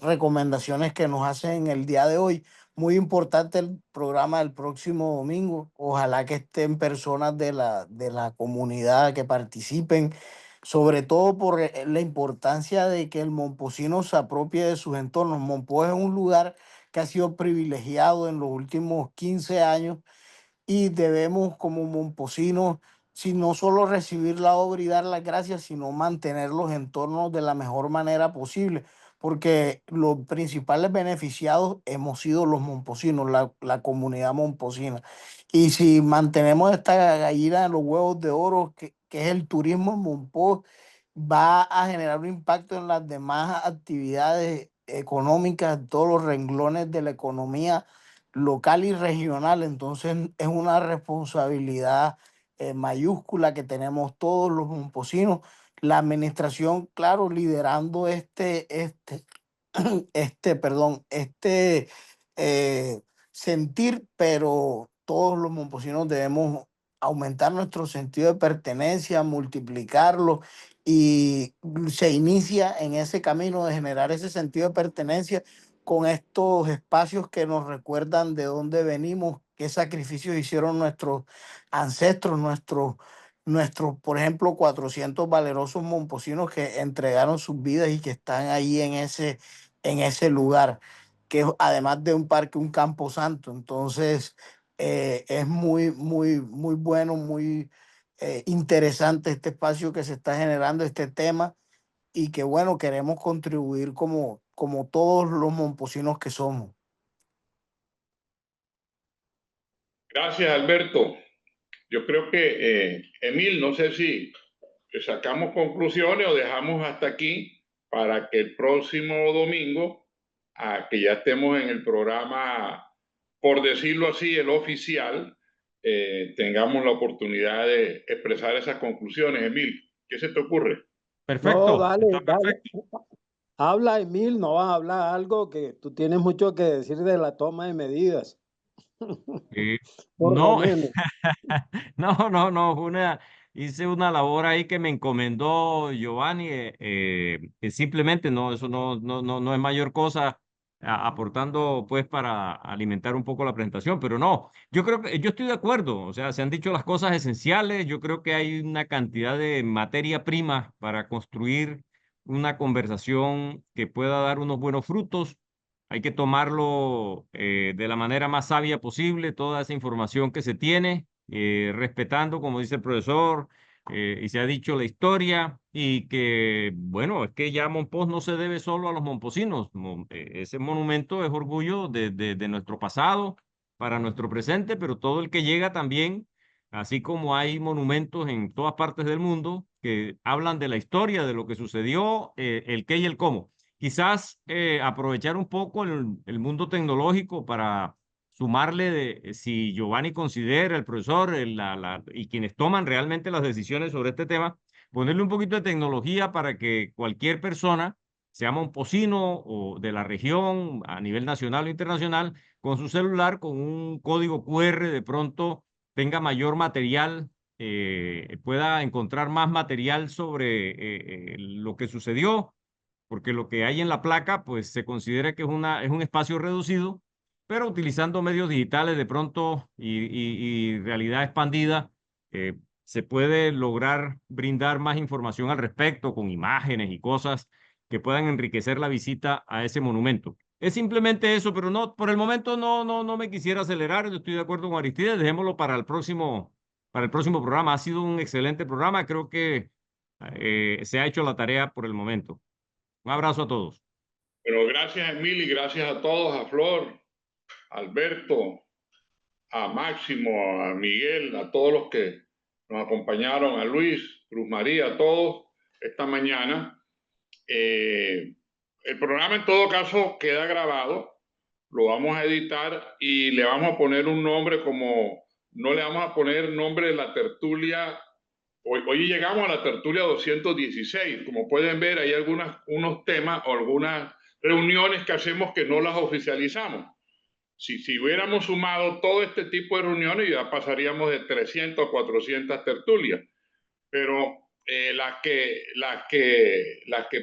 recomendaciones que nos hacen en el día de hoy. Muy importante el programa del próximo domingo. Ojalá que estén personas de la comunidad que participen, sobre todo por la importancia de que el momposino se apropie de sus entornos. Monpós es un lugar que ha sido privilegiado en los últimos 15 años y debemos como momposinos, si no solo recibir la obra y dar las gracias, sino mantener los entornos de la mejor manera posible, porque los principales beneficiados hemos sido los momposinos, la comunidad momposina. Y si mantenemos esta gallina de los huevos de oro, que es el turismo en Monpós, va a generar un impacto en las demás actividades económicas, todos los renglones de la economía local y regional. Entonces es una responsabilidad mayúscula que tenemos todos los momposinos. La administración, claro, liderando este sentir, pero todos los momposinos debemos aumentar nuestro sentido de pertenencia, multiplicarlo, y se inicia en ese camino de generar ese sentido de pertenencia con estos espacios que nos recuerdan de dónde venimos, qué sacrificios hicieron nuestros ancestros, por ejemplo, 400 valerosos momposinos que entregaron sus vidas y que están ahí en ese lugar, que es además de un parque, un camposanto. Entonces, es muy, muy, muy bueno, muy interesante este espacio que se está generando, este tema, y que bueno, queremos contribuir como todos los momposinos que somos. Gracias, Alberto. Yo creo que, Emil, no sé si sacamos conclusiones o dejamos hasta aquí para que el próximo domingo, que ya estemos en el programa, por decirlo así, el oficial, tengamos la oportunidad de expresar esas conclusiones. Emil, ¿qué se te ocurre? Perfecto. No, dale, Está dale. perfecto. Habla, Emil, no vas a hablar algo que tú tienes mucho que decir de la toma de medidas. Por lo No, menos. no, hice una labor ahí que me encomendó Giovanni, que simplemente no, eso no es mayor cosa, aportando pues para alimentar un poco la presentación, pero no, yo creo que yo estoy de acuerdo, o sea, se han dicho las cosas esenciales, yo creo que hay una cantidad de materia prima para construir una conversación que pueda dar unos buenos frutos. Hay que tomarlo de la manera más sabia posible, toda esa información que se tiene, respetando, como dice el profesor, y se ha dicho la historia, y que, bueno, es que ya Monpós no se debe solo a los momposinos. Ese monumento es orgullo de nuestro pasado, para nuestro presente, pero todo el que llega también, así como hay monumentos en todas partes del mundo que hablan de la historia, de lo que sucedió, el qué y el cómo. Quizás aprovechar un poco el mundo tecnológico para sumarle, si Giovanni considera, el profesor y quienes toman realmente las decisiones sobre este tema, ponerle un poquito de tecnología para que cualquier persona, sea momposino o de la región, a nivel nacional o internacional, con su celular, con un código QR, de pronto tenga mayor material, pueda encontrar más material sobre lo que sucedió, porque lo que hay en la placa, pues se considera que es un espacio reducido, pero utilizando medios digitales de pronto y realidad expandida, se puede lograr brindar más información al respecto con imágenes y cosas que puedan enriquecer la visita a ese monumento. Es simplemente eso, pero no, por el momento no me quisiera acelerar. Yo estoy de acuerdo con Aristides, dejémoslo para el próximo programa. Ha sido un excelente programa, creo que se ha hecho la tarea por el momento. Un abrazo a todos. Pero gracias a Emily, gracias a todos, a Flor, a Alberto, a Máximo, a Miguel, a todos los que nos acompañaron, a Luis, Cruz María, a todos esta mañana. El programa en todo caso queda grabado, lo vamos a editar y le vamos a poner un nombre como, no le vamos a poner nombre de la tertulia. Hoy llegamos a la tertulia 216. Como pueden ver, hay unos temas o algunas reuniones que hacemos que no las oficializamos. Si hubiéramos sumado todo este tipo de reuniones, ya pasaríamos de 300 a 400 tertulias. Pero las que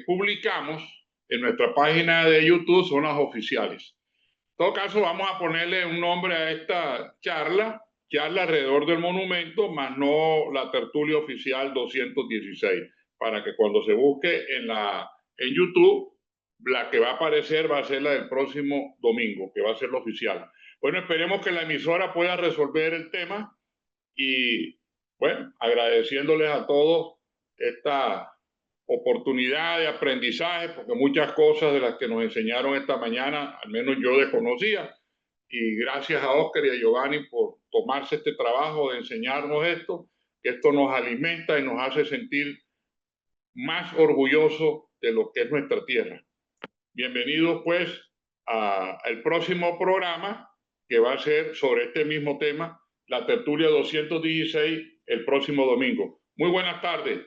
publicamos en nuestra página de YouTube son las oficiales. En todo caso, vamos a ponerle un nombre a esta charla alrededor del monumento, más no la tertulia oficial 216, para que cuando se busque en YouTube, la que va a aparecer va a ser la del próximo domingo, que va a ser la oficial. Bueno, esperemos que la emisora pueda resolver el tema y, bueno, agradeciéndoles a todos esta oportunidad de aprendizaje, porque muchas cosas de las que nos enseñaron esta mañana, al menos yo desconocía, y gracias a Oscar y a Giovanni por tomarse este trabajo de enseñarnos esto, que esto nos alimenta y nos hace sentir más orgullosos de lo que es nuestra tierra. Bienvenidos pues al próximo programa, que va a ser sobre este mismo tema, la tertulia 216, el próximo domingo. Muy buenas tardes.